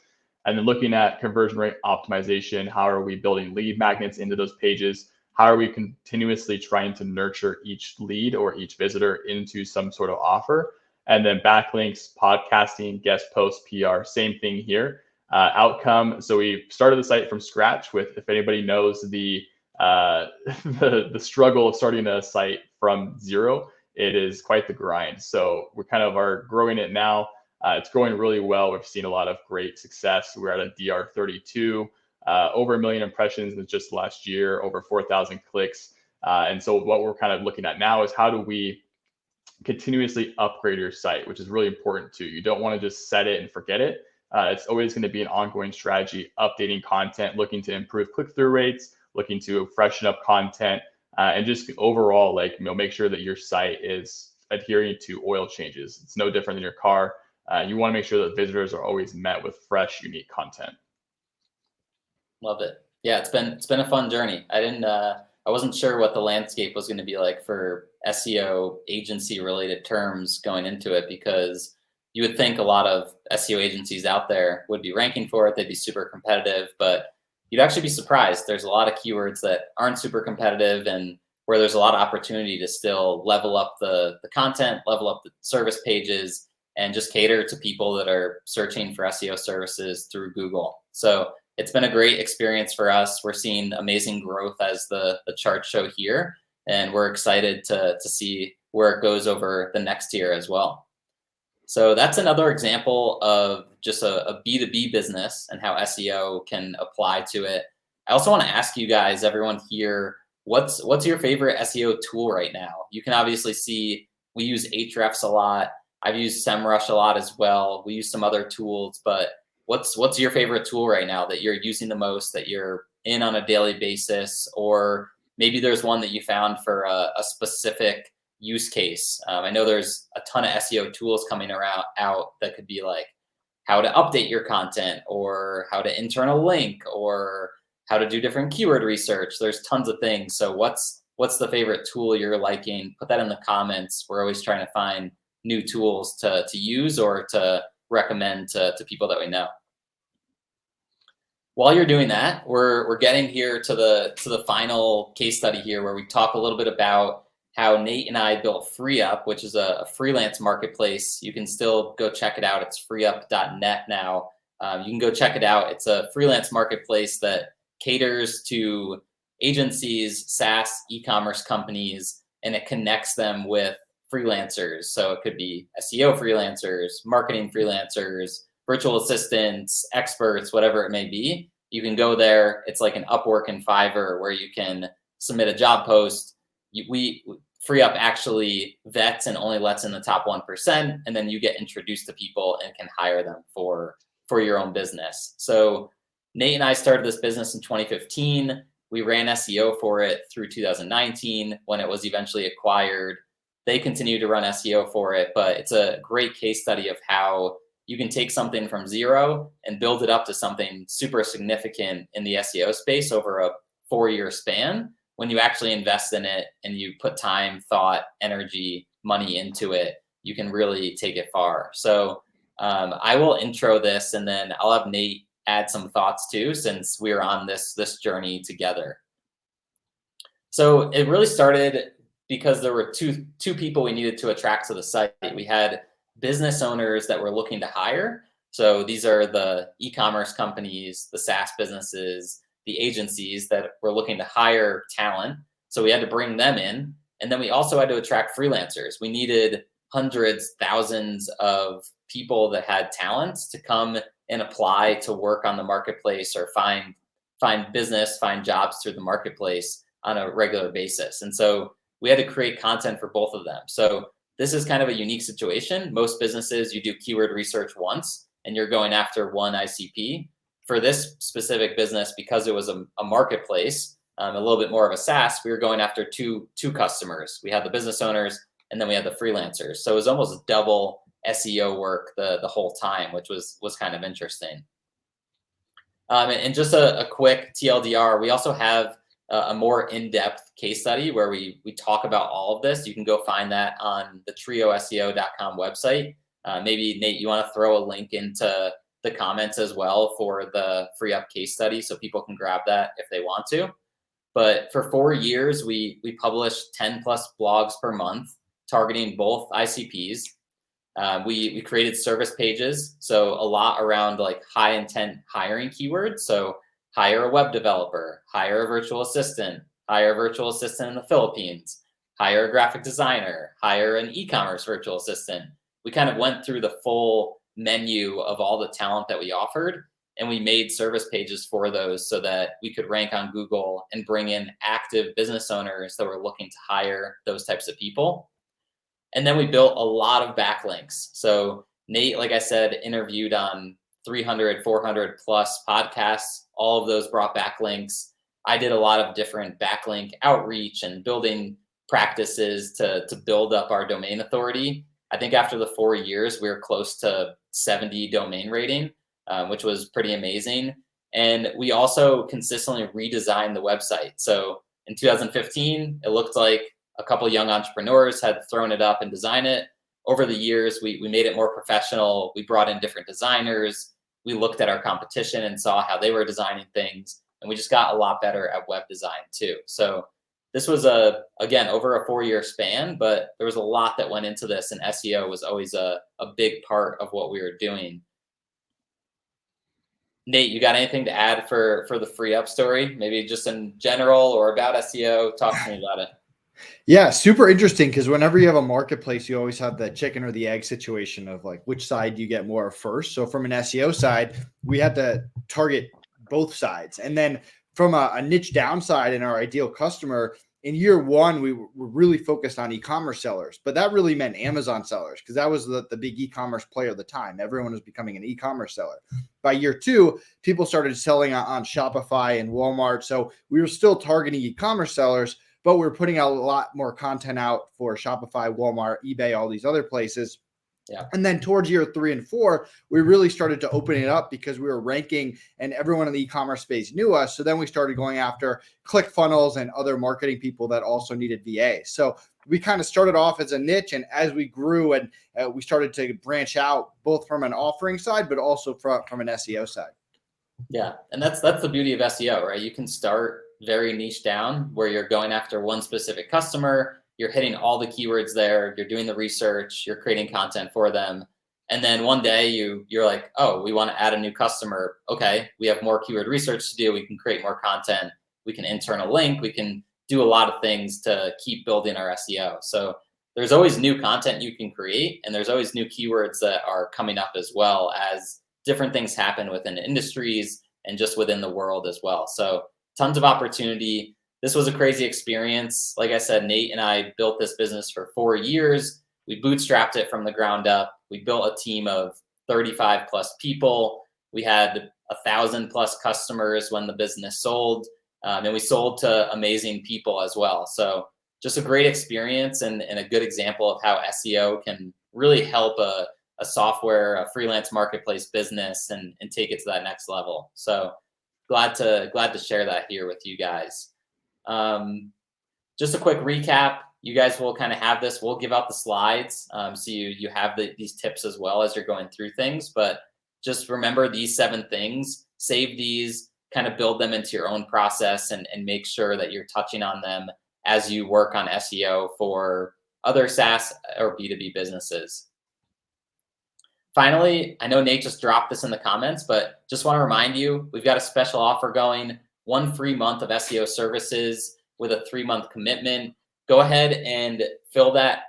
And then looking at conversion rate optimization, how are we building lead magnets into those pages? How are we continuously trying to nurture each lead or each visitor into some sort of offer? And then backlinks, podcasting, guest posts, PR, same thing here. Outcome. So we started the site from scratch with, if anybody knows the struggle of starting a site from zero, it is quite the grind. So we kind of are growing it now. It's growing really well. We've seen a lot of great success. We're at a DR 32, over 1 million impressions in just last year, over 4,000 clicks. And so what we're kind of looking at now is how do we continuously upgrade your site, which is really important too. You don't want to just set it and forget it. It's always going to be an ongoing strategy, updating content, looking to improve click-through rates, looking to freshen up content, and just overall, make sure that your site is adhering to oil changes. It's no different than your car. You want to make sure that visitors are always met with fresh, unique content. Love it. Yeah, it's been a fun journey. I wasn't sure what the landscape was going to be like for SEO agency related terms going into it, because you would think a lot of SEO agencies out there would be ranking for it. They'd be super competitive, but you'd actually be surprised. There's a lot of keywords that aren't super competitive, and where there's a lot of opportunity to still level up the content, level up the service pages, and just cater to people that are searching for SEO services through Google. So it's been a great experience for us. We're seeing amazing growth as the charts show here, and we're excited to see where it goes over the next year as well. So that's another example of just a B2B business and how SEO can apply to it. I also want to ask you guys, everyone here, what's your favorite SEO tool right now? You can obviously see we use Ahrefs a lot. I've used SEMrush a lot as well. We use some other tools, but what's your favorite tool right now that you're using the most, that you're in on a daily basis? Or maybe there's one that you found for a specific use case. I know there's a ton of SEO tools coming out that could be like how to update your content, or how to internal link, or how to do different keyword research. There's tons of things. So what's the favorite tool you're liking? Put that in the comments. We're always trying to find new tools to use or to recommend to people that we know. While you're doing that, we're getting here to the final case study here, where we talk a little bit about how Nate and I built FreeUp, which is a freelance marketplace. You can still go check it out. It's freeup.net now. You can go check it out. It's a freelance marketplace that caters to agencies, SaaS, e-commerce companies, and it connects them with freelancers. So it could be SEO freelancers, marketing freelancers, virtual assistants, experts, whatever it may be. You can go there. It's like an Upwork and Fiverr where you can submit a job post. FreeUp actually vets and only lets in the top 1%, and then you get introduced to people and can hire them for your own business. So Nate and I started this business in 2015. We ran SEO for it through 2019 when it was eventually acquired. They continue to run SEO for it, but it's a great case study of how you can take something from zero and build it up to something super significant in the SEO space over a 4-year span. When you actually invest in it and you put time, thought, energy, money into it, you can really take it far. So I will intro this, and then I'll have Nate add some thoughts too, since we're on this journey together. So it really started because there were two people we needed to attract to the site. We had business owners that were looking to hire. So these are the e-commerce companies, the SaaS businesses, the agencies that were looking to hire talent. So we had to bring them in. And then we also had to attract freelancers. We needed hundreds, thousands of people that had talents to come and apply to work on the marketplace, or find business, find jobs through the marketplace on a regular basis. And so we had to create content for both of them. So this is kind of a unique situation. Most businesses, you do keyword research once and you're going after one ICP. For this specific business, because it was a marketplace, a little bit more of a SaaS, we were going after two customers. We had the business owners, and then we had the freelancers. So it was almost double SEO work the whole time, which was kind of interesting. And just a quick TLDR, we also have a more in-depth case study where we talk about all of this. You can go find that on the TrioSEO.com website. Maybe Nate, you want to throw a link into the comments as well for the FreeUp case study, so people can grab that if they want to. But for 4 years, we published 10 plus blogs per month targeting both ICPs. We created service pages, so a lot around like high intent hiring keywords. So hire a web developer, hire a virtual assistant, hire a virtual assistant in the Philippines, hire a graphic designer, hire an e-commerce virtual assistant. We kind of went through the full menu of all the talent that we offered, and we made service pages for those so that we could rank on Google and bring in active business owners that were looking to hire those types of people. And then we built a lot of backlinks. So Nate, like I said, interviewed on 300, 400 plus podcasts. All of those brought backlinks. I did a lot of different backlink outreach and building practices to build up our domain authority. I think after the 4 years, we were close to 70 domain rating, which was pretty amazing. And we also consistently redesigned the website. So in 2015, it looked like a couple young entrepreneurs had thrown it up and designed it. Over the years, we made it more professional. We brought in different designers. We looked at our competition and saw how they were designing things. And we just got a lot better at web design too. So this was, again, over a 4-year span, but there was a lot that went into this, and SEO was always a big part of what we were doing. Nate, you got anything to add for the FreeUp story? Maybe just in general or about SEO? Talk to me about it. Yeah, super interesting, because whenever you have a marketplace, you always have the chicken or the egg situation of like which side you get more first. So from an SEO side, we had to target both sides. And then from a niche downside in our ideal customer, in year one, we were really focused on e-commerce sellers, but that really meant Amazon sellers because that was the big e-commerce player at the time. Everyone was becoming an e-commerce seller. By year two, people started selling on Shopify and Walmart. So we were still targeting e-commerce sellers, but we were putting out a lot more content out for Shopify, Walmart, eBay, all these other places. Yeah. And then towards year 3 and 4, we really started to open it up because we were ranking and everyone in the e-commerce space knew us. So then we started going after ClickFunnels and other marketing people that also needed VA. So we kind of started off as a niche. And as we grew and we started to branch out both from an offering side, but also from an SEO side. Yeah. And that's the beauty of SEO, right? You can start very niche down where you're going after one specific customer. You're hitting all the keywords there. You're doing the research. You're creating content for them. And then one day you're like, oh, we want to add a new customer. Okay, we have more keyword research to do. We can create more content. We can internal link. We can do a lot of things to keep building our SEO. So there's always new content you can create, and there's always new keywords that are coming up as well as different things happen within industries and just within the world as well. So tons of opportunity. This was a crazy experience. Like I said, Nate and I built this business for 4 years. We bootstrapped it from the ground up. We built a team of 35 plus people. We had 1,000 plus customers when the business sold. And we sold to amazing people as well. So just a great experience and a good example of how SEO can really help a software, a freelance marketplace business and take it to that next level. So glad to share that here with you guys. Just a quick recap. You guys will kind of have this. We'll give out the slides, so you have these tips as well as you're going through things. But just remember these 7 things. Save these. Kind of build them into your own process and make sure that you're touching on them as you work on SEO for other SaaS or B2B businesses. Finally, I know Nate just dropped this in the comments, but just want to remind you, we've got a special offer going. 1 free month of SEO services with a 3-month commitment. Go ahead and fill that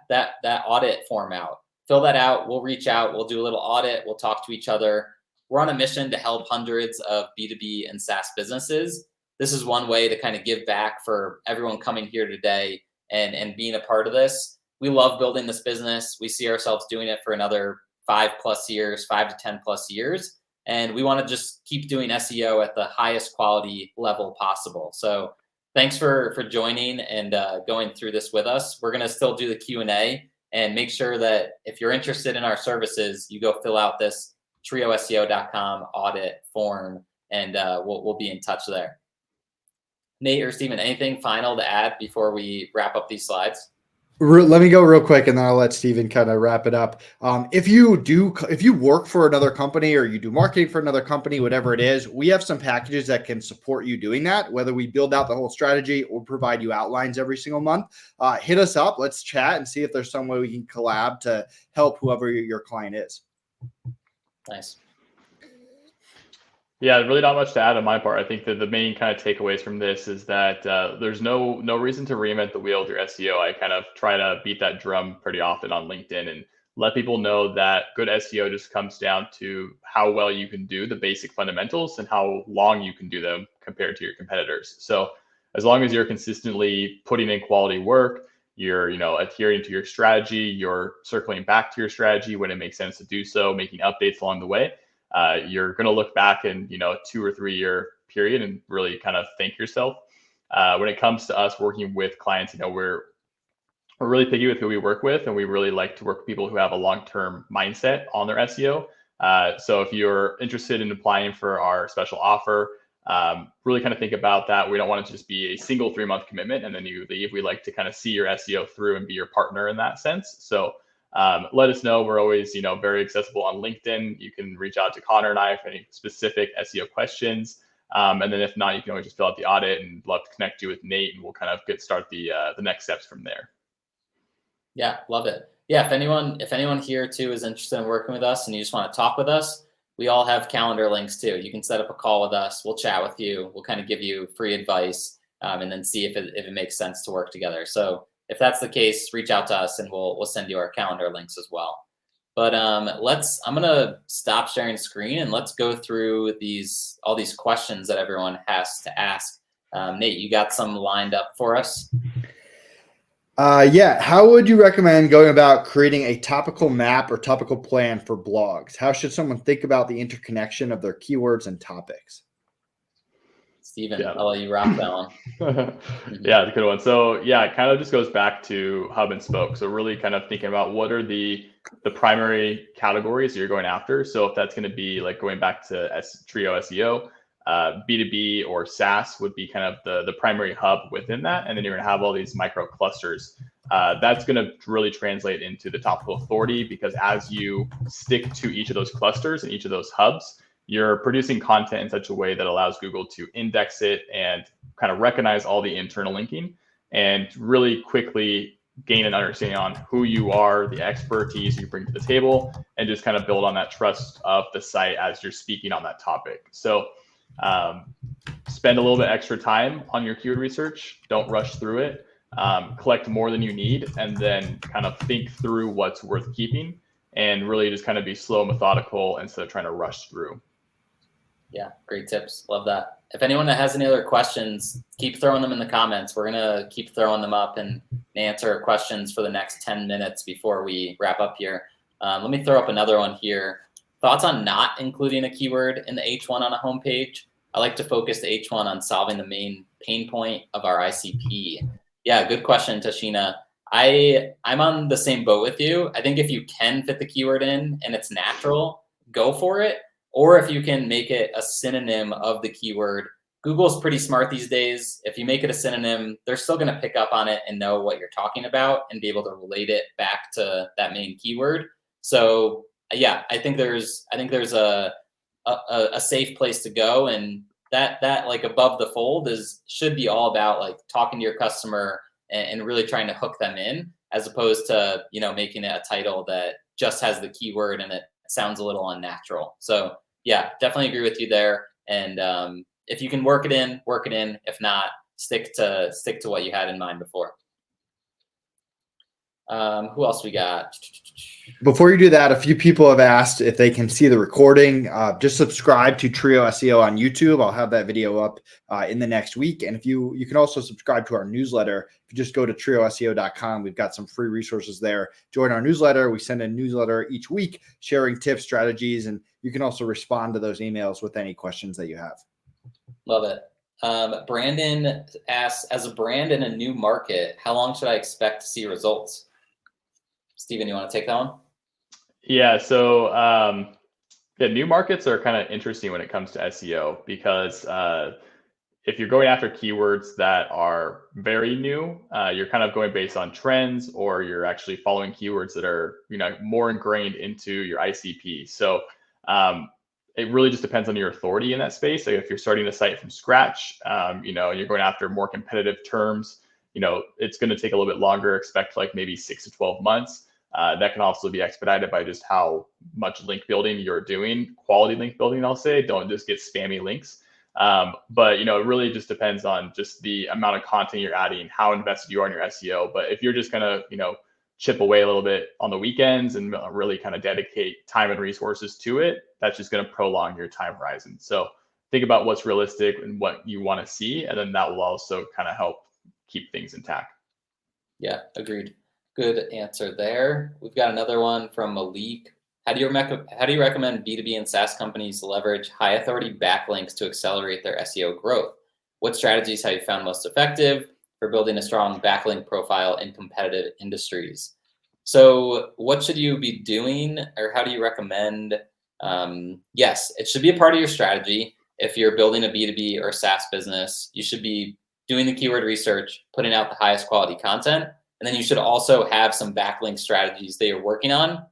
audit form out. Fill that out. We'll reach out. We'll do a little audit. We'll talk to each other. We're on a mission to help hundreds of B2B and SaaS businesses. This is one way to kind of give back for everyone coming here today and being a part of this. We love building this business. We see ourselves doing it for another 5+ years, 5 to 10+ years. And we want to just keep doing SEO at the highest quality level possible. So thanks for joining and going through this with us. We're going to still do the Q&A and make sure that if you're interested in our services, you go fill out this TrioSEO.com audit form and we'll be in touch there. Nate or Steven, anything final to add before we wrap up these slides? Let me go real quick and then I'll let Steven kind of wrap it up. If you work for another company or you do marketing for another company, whatever it is, we have some packages that can support you doing that, whether we build out the whole strategy or provide you outlines every single month. Hit us up. Let's chat and see if there's some way we can collab to help whoever your client is. Nice. Yeah, really not much to add on my part. I think that the main kind of takeaways from this is that there's no reason to reinvent the wheel with your SEO. I kind of try to beat that drum pretty often on LinkedIn and let people know that good SEO just comes down to how well you can do the basic fundamentals and how long you can do them compared to your competitors. So as long as you're consistently putting in quality work, you're adhering to your strategy, you're circling back to your strategy when it makes sense to do so, making updates along the way. You're going to look back in, 2 or 3 year period and really kind of thank yourself. When it comes to us working with clients, we're really picky with who we work with, and we really like to work with people who have a long-term mindset on their SEO. So if you're interested in applying for our special offer, really kind of think about that. We don't want it to just be a single 3-month commitment and then you leave. We like to kind of see your SEO through and be your partner in that sense. So let us know. We're always, very accessible on LinkedIn. You can reach out to Connor and I for any specific SEO questions. And then if not, you can always just fill out the audit and love to connect you with Nate and we'll kind of start the next steps from there. Yeah, love it. Yeah, if anyone here too is interested in working with us and you just want to talk with us, we all have calendar links too. You can set up a call with us. We'll chat with you. We'll kind of give you free advice and then see if it makes sense to work together. So if that's the case, reach out to us and we'll send you our calendar links as well. But I'm gonna stop sharing screen and let's go through all these questions that everyone has to ask. Nate, you got some lined up for us? Yeah. How would you recommend going about creating a topical map or topical plan for blogs? How should someone think about the interconnection of their keywords and topics? Steven, Yeah. I'll let you rock that one. Yeah, it's a good one. So yeah, it kind of just goes back to hub and spoke. So really kind of thinking about what are the primary categories you're going after. So if that's going to be like going back to Trio SEO, B2B or SaaS would be kind of the primary hub within that. And then you're going to have all these micro clusters. That's going to really translate into the topical authority, because as you stick to each of those clusters and each of those hubs, you're producing content in such a way that allows Google to index it and kind of recognize all the internal linking and really quickly gain an understanding on who you are, the expertise you bring to the table, and just kind of build on that trust of the site as you're speaking on that topic. So spend a little bit extra time on your keyword research. Don't rush through it. Collect more than you need, and then kind of think through what's worth keeping, and really just kind of be slow, methodical instead of trying to rush through. Yeah, great tips. Love that. If anyone has any other questions, keep throwing them in the comments. We're going to keep throwing them up and answer questions for the next 10 minutes before we wrap up here. Let me throw up another one here. Thoughts on not including a keyword in the H1 on a homepage? I like to focus the H1 on solving the main pain point of our ICP. Yeah, good question, Tashina. I'm on the same boat with you. I think if you can fit the keyword in and it's natural, go for it. Or if you can make it a synonym of the keyword. Google's pretty smart these days. If you make it a synonym, they're still going to pick up on it and know what you're talking about and be able to relate it back to that main keyword. So yeah, I think there's a safe place to go, and that like above the fold should be all about like talking to your customer and really trying to hook them in, as opposed to making it a title that just has the keyword and it sounds a little unnatural. So yeah, definitely agree with you there. And if you can work it in, work it in. If not, stick to what you had in mind before. Who else we got? Before you do that, a few people have asked if they can see the recording. Just subscribe to Trio SEO on YouTube. I'll have that video up in the next week. And if you can also subscribe to our newsletter. If you just go to TrioSEO.com, we've got some free resources there. Join our newsletter. We send a newsletter each week sharing tips, strategies, and you can also respond to those emails with any questions that you have. Love it. Brandon asks, as a brand in a new market, how long should I expect to see results? Steven, you want to take that one? Yeah, so new markets are kind of interesting when it comes to SEO, because if you're going after keywords that are very new, you're kind of going based on trends, or you're actually following keywords that are more ingrained into your ICP. So it really just depends on your authority in that space. Like if you're starting a site from scratch, and you're going after more competitive terms, it's going to take a little bit longer. Expect like maybe 6 to 12 months. That can also be expedited by just how much link building you're doing, quality link building, I'll say. Don't just get spammy links. But it really just depends on just the amount of content you're adding, how invested you are in your SEO. But if you're just gonna, chip away a little bit on the weekends and really kind of dedicate time and resources to it, that's just going to prolong your time horizon. So think about what's realistic and what you want to see, and then that will also kind of help keep things intact. Yeah, agreed. Good answer there. We've got another one from Malik. How do you recommend B2B and SaaS companies leverage high authority backlinks to accelerate their SEO growth? What strategies have you found most effective for building a strong backlink profile in competitive industries? So what should you be doing, or how do you recommend? Yes, it should be a part of your strategy. If you're building a B2B or SaaS business, you should be doing the keyword research, putting out the highest quality content, and then you should also have some backlink strategies that you're working on,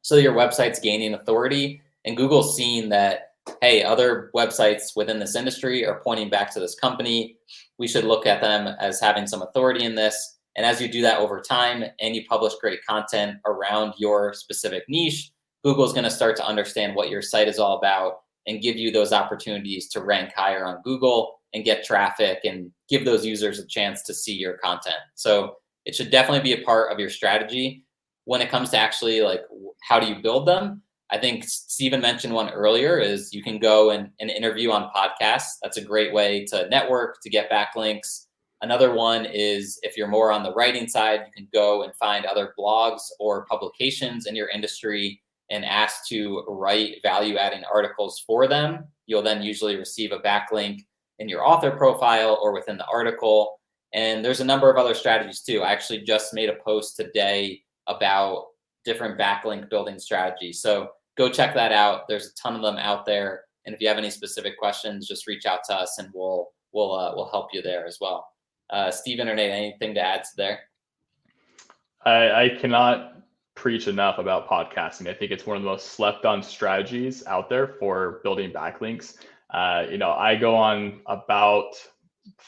so your website's gaining authority and Google's seeing that, hey, other websites within this industry are pointing back to this company. We should look at them as having some authority in this. And as you do that over time and you publish great content around your specific niche, Google's going to start to understand what your site is all about and give you those opportunities to rank higher on Google and get traffic and give those users a chance to see your content. So it should definitely be a part of your strategy. When it comes to actually like how do you build them, I think Stephen mentioned one earlier is you can go and interview on podcasts. That's a great way to network, to get backlinks. Another one is if you're more on the writing side, you can go and find other blogs or publications in your industry and ask to write value-adding articles for them. You'll then usually receive a backlink in your author profile or within the article. And there's a number of other strategies too. I actually just made a post today about different backlink building strategies. So go check that out. There's a ton of them out there. And if you have any specific questions, just reach out to us and we'll help you there as well. Stephen or Nate, anything to add to there? I cannot preach enough about podcasting. I think it's one of the most slept on strategies out there for building backlinks. I go on about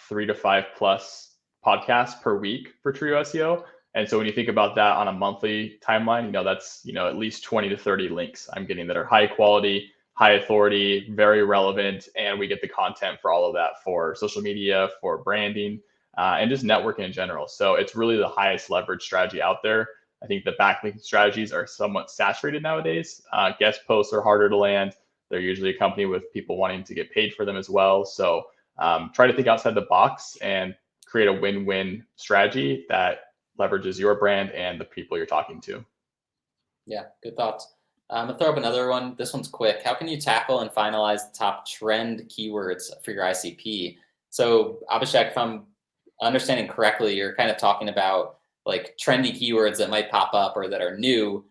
3 to 5 plus podcasts per week for TrioSEO. And so when you think about that on a monthly timeline, that's, at least 20 to 30 links I'm getting that are high quality, high authority, very relevant. And we get the content for all of that for social media, for branding, and just networking in general. So it's really the highest leverage strategy out there. I think the backlink strategies are somewhat saturated nowadays. Guest posts are harder to land. They're usually accompanied with people wanting to get paid for them as well. So try to think outside the box and create a win-win strategy that leverages your brand and the people you're talking to. Yeah, good thoughts. I'm gonna throw up another one. This one's quick. How can you tackle and finalize the top trend keywords for your ICP? So Abhishek, if I'm understanding correctly, you're kind of talking about like trendy keywords that might pop up or that are new.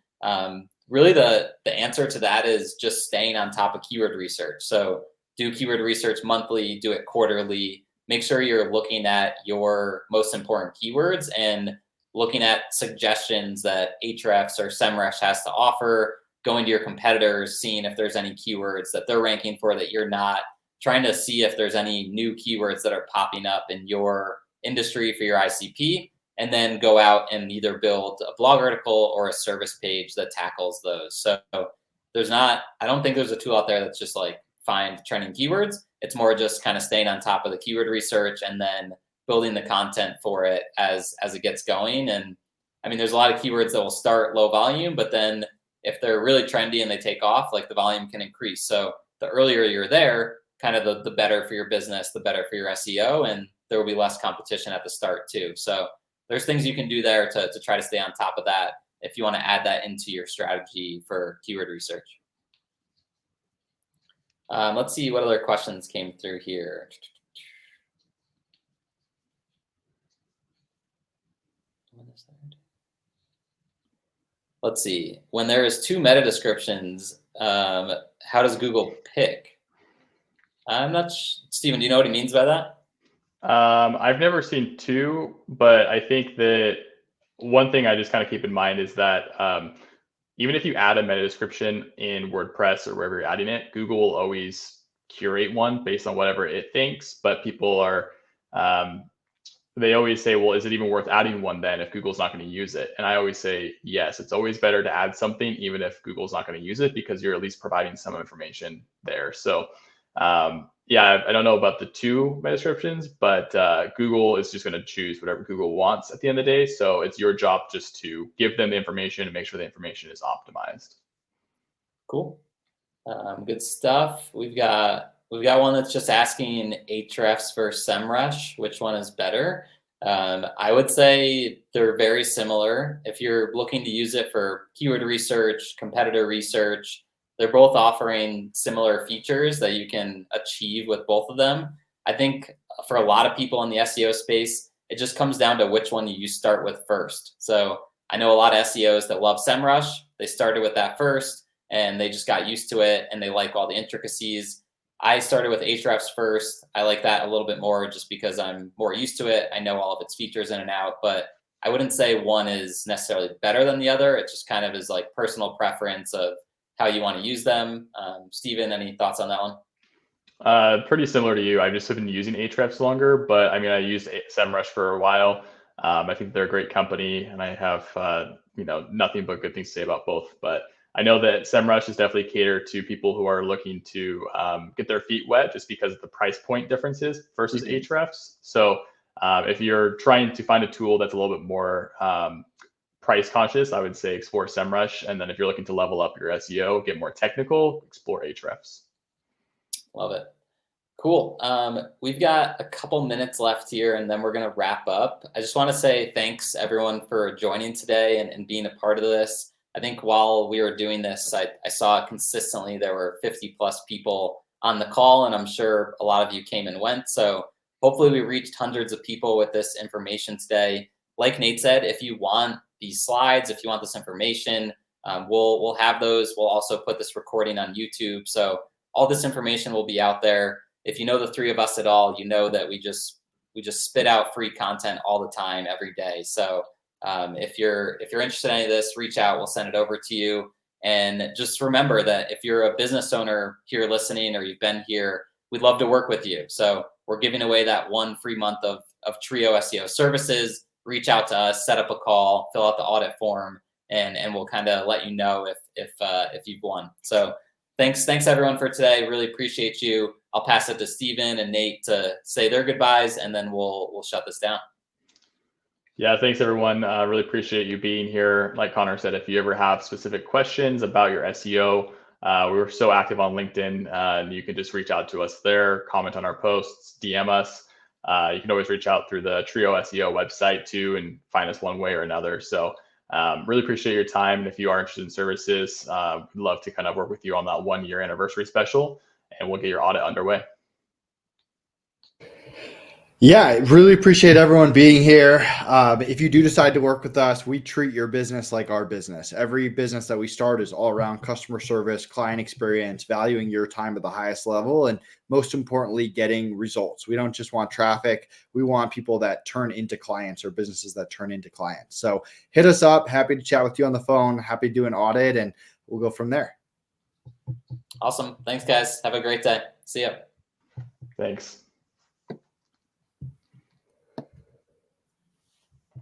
Really the answer to that is just staying on top of keyword research. So do keyword research monthly, do it quarterly, make sure you're looking at your most important keywords and looking at suggestions that Ahrefs or SEMrush has to offer, going to your competitors, seeing if there's any keywords that they're ranking for that you're not, trying to see if there's any new keywords that are popping up in your industry for your ICP, and then go out and either build a blog article or a service page that tackles those. So I don't think there's a tool out there that's just like find trending keywords. It's more just kind of staying on top of the keyword research and then building the content for it as it gets going. And I mean, there's a lot of keywords that will start low volume, but then if they're really trendy and they take off, like the volume can increase. So the earlier you're there, kind of the better for your business, the better for your SEO, and there will be less competition at the start too. So there's things you can do there to try to stay on top of that if you want to add that into your strategy for keyword research. Let's see what other questions came through here. Let's see. When there is 2 meta descriptions, how does Google pick? I'm not Stephen, do you know what he means by that? I've never seen 2, but I think that one thing I just kind of keep in mind is that even if you add a meta description in WordPress or wherever you're adding it, Google will always curate one based on whatever it thinks. But people are, they always say, well, is it even worth adding one then if Google's not going to use it? And I always say, yes, it's always better to add something, even if Google's not going to use it, because you're at least providing some information there. So yeah, I don't know about the 2 meta descriptions, but Google is just going to choose whatever Google wants at the end of the day. So it's your job just to give them the information and make sure the information is optimized. Cool. Good stuff. We've got one that's just asking Ahrefs versus SEMrush, which one is better? I would say they're very similar. If you're looking to use it for keyword research, competitor research, they're both offering similar features that you can achieve with both of them. I think for a lot of people in the SEO space, it just comes down to which one you start with first. So I know a lot of SEOs that love SEMrush. They started with that first and they just got used to it and they like all the intricacies. I started with Ahrefs first. I like that a little bit more just because I'm more used to it. I know all of its features in and out, but I wouldn't say one is necessarily better than the other. It just kind of is like personal preference of how you want to use them. Stephen, any thoughts on that one? Pretty similar to you. I've just been using Ahrefs longer, but I mean, I used SEMrush for a while. I think they're a great company, and I have nothing but good things to say about both. But I know that SEMrush is definitely catered to people who are looking to get their feet wet, just because of the price point differences versus Ahrefs. So if you're trying to find a tool that's a little bit more price conscious, I would say explore SEMrush. And then if you're looking to level up your SEO, get more technical, explore Ahrefs. Love it. Cool. We've got a couple minutes left here, and then we're going to wrap up. I just want to say thanks everyone for joining today and being a part of this. I think while we were doing this, I saw consistently there were 50 plus people on the call, and I'm sure a lot of you came and went. So hopefully we reached hundreds of people with this information today. Like Nate said, if you want these slides, if you want this information, we'll have those. We'll also put this recording on YouTube. So all this information will be out there. If you know the three of us at all, you know that we just spit out free content all the time, every day. So if you're interested in any of this, reach out. We'll send it over to you. And just remember that if you're a business owner here listening, or you've been here, we'd love to work with you. So we're giving away that 1 free month of Trio SEO services. Reach out to us, set up a call, fill out the audit form, and we'll kind of let you know if you've won. So thanks everyone for today. Really appreciate you. I'll pass it to Steven and Nate to say their goodbyes, and then we'll shut this down. Yeah, thanks everyone. Really appreciate you being here. Like Connor said, if you ever have specific questions about your SEO, we're so active on LinkedIn, and you can just reach out to us there, comment on our posts, DM us. You can always reach out through the Trio SEO website too, and find us one way or another. So really appreciate your time. And if you are interested in services, we'd love to kind of work with you on that 1 year anniversary special, and we'll get your audit underway. Yeah, I really appreciate everyone being here. If you do decide to work with us, we treat your business like our business. Every business that we start is all around customer service, client experience, valuing your time at the highest level, and most importantly, getting results. We don't just want traffic. We want people that turn into clients, or businesses that turn into clients. So hit us up. Happy to chat with you on the phone. Happy to do an audit, and we'll go from there. Awesome. Thanks, guys. Have a great day. See ya. Thanks.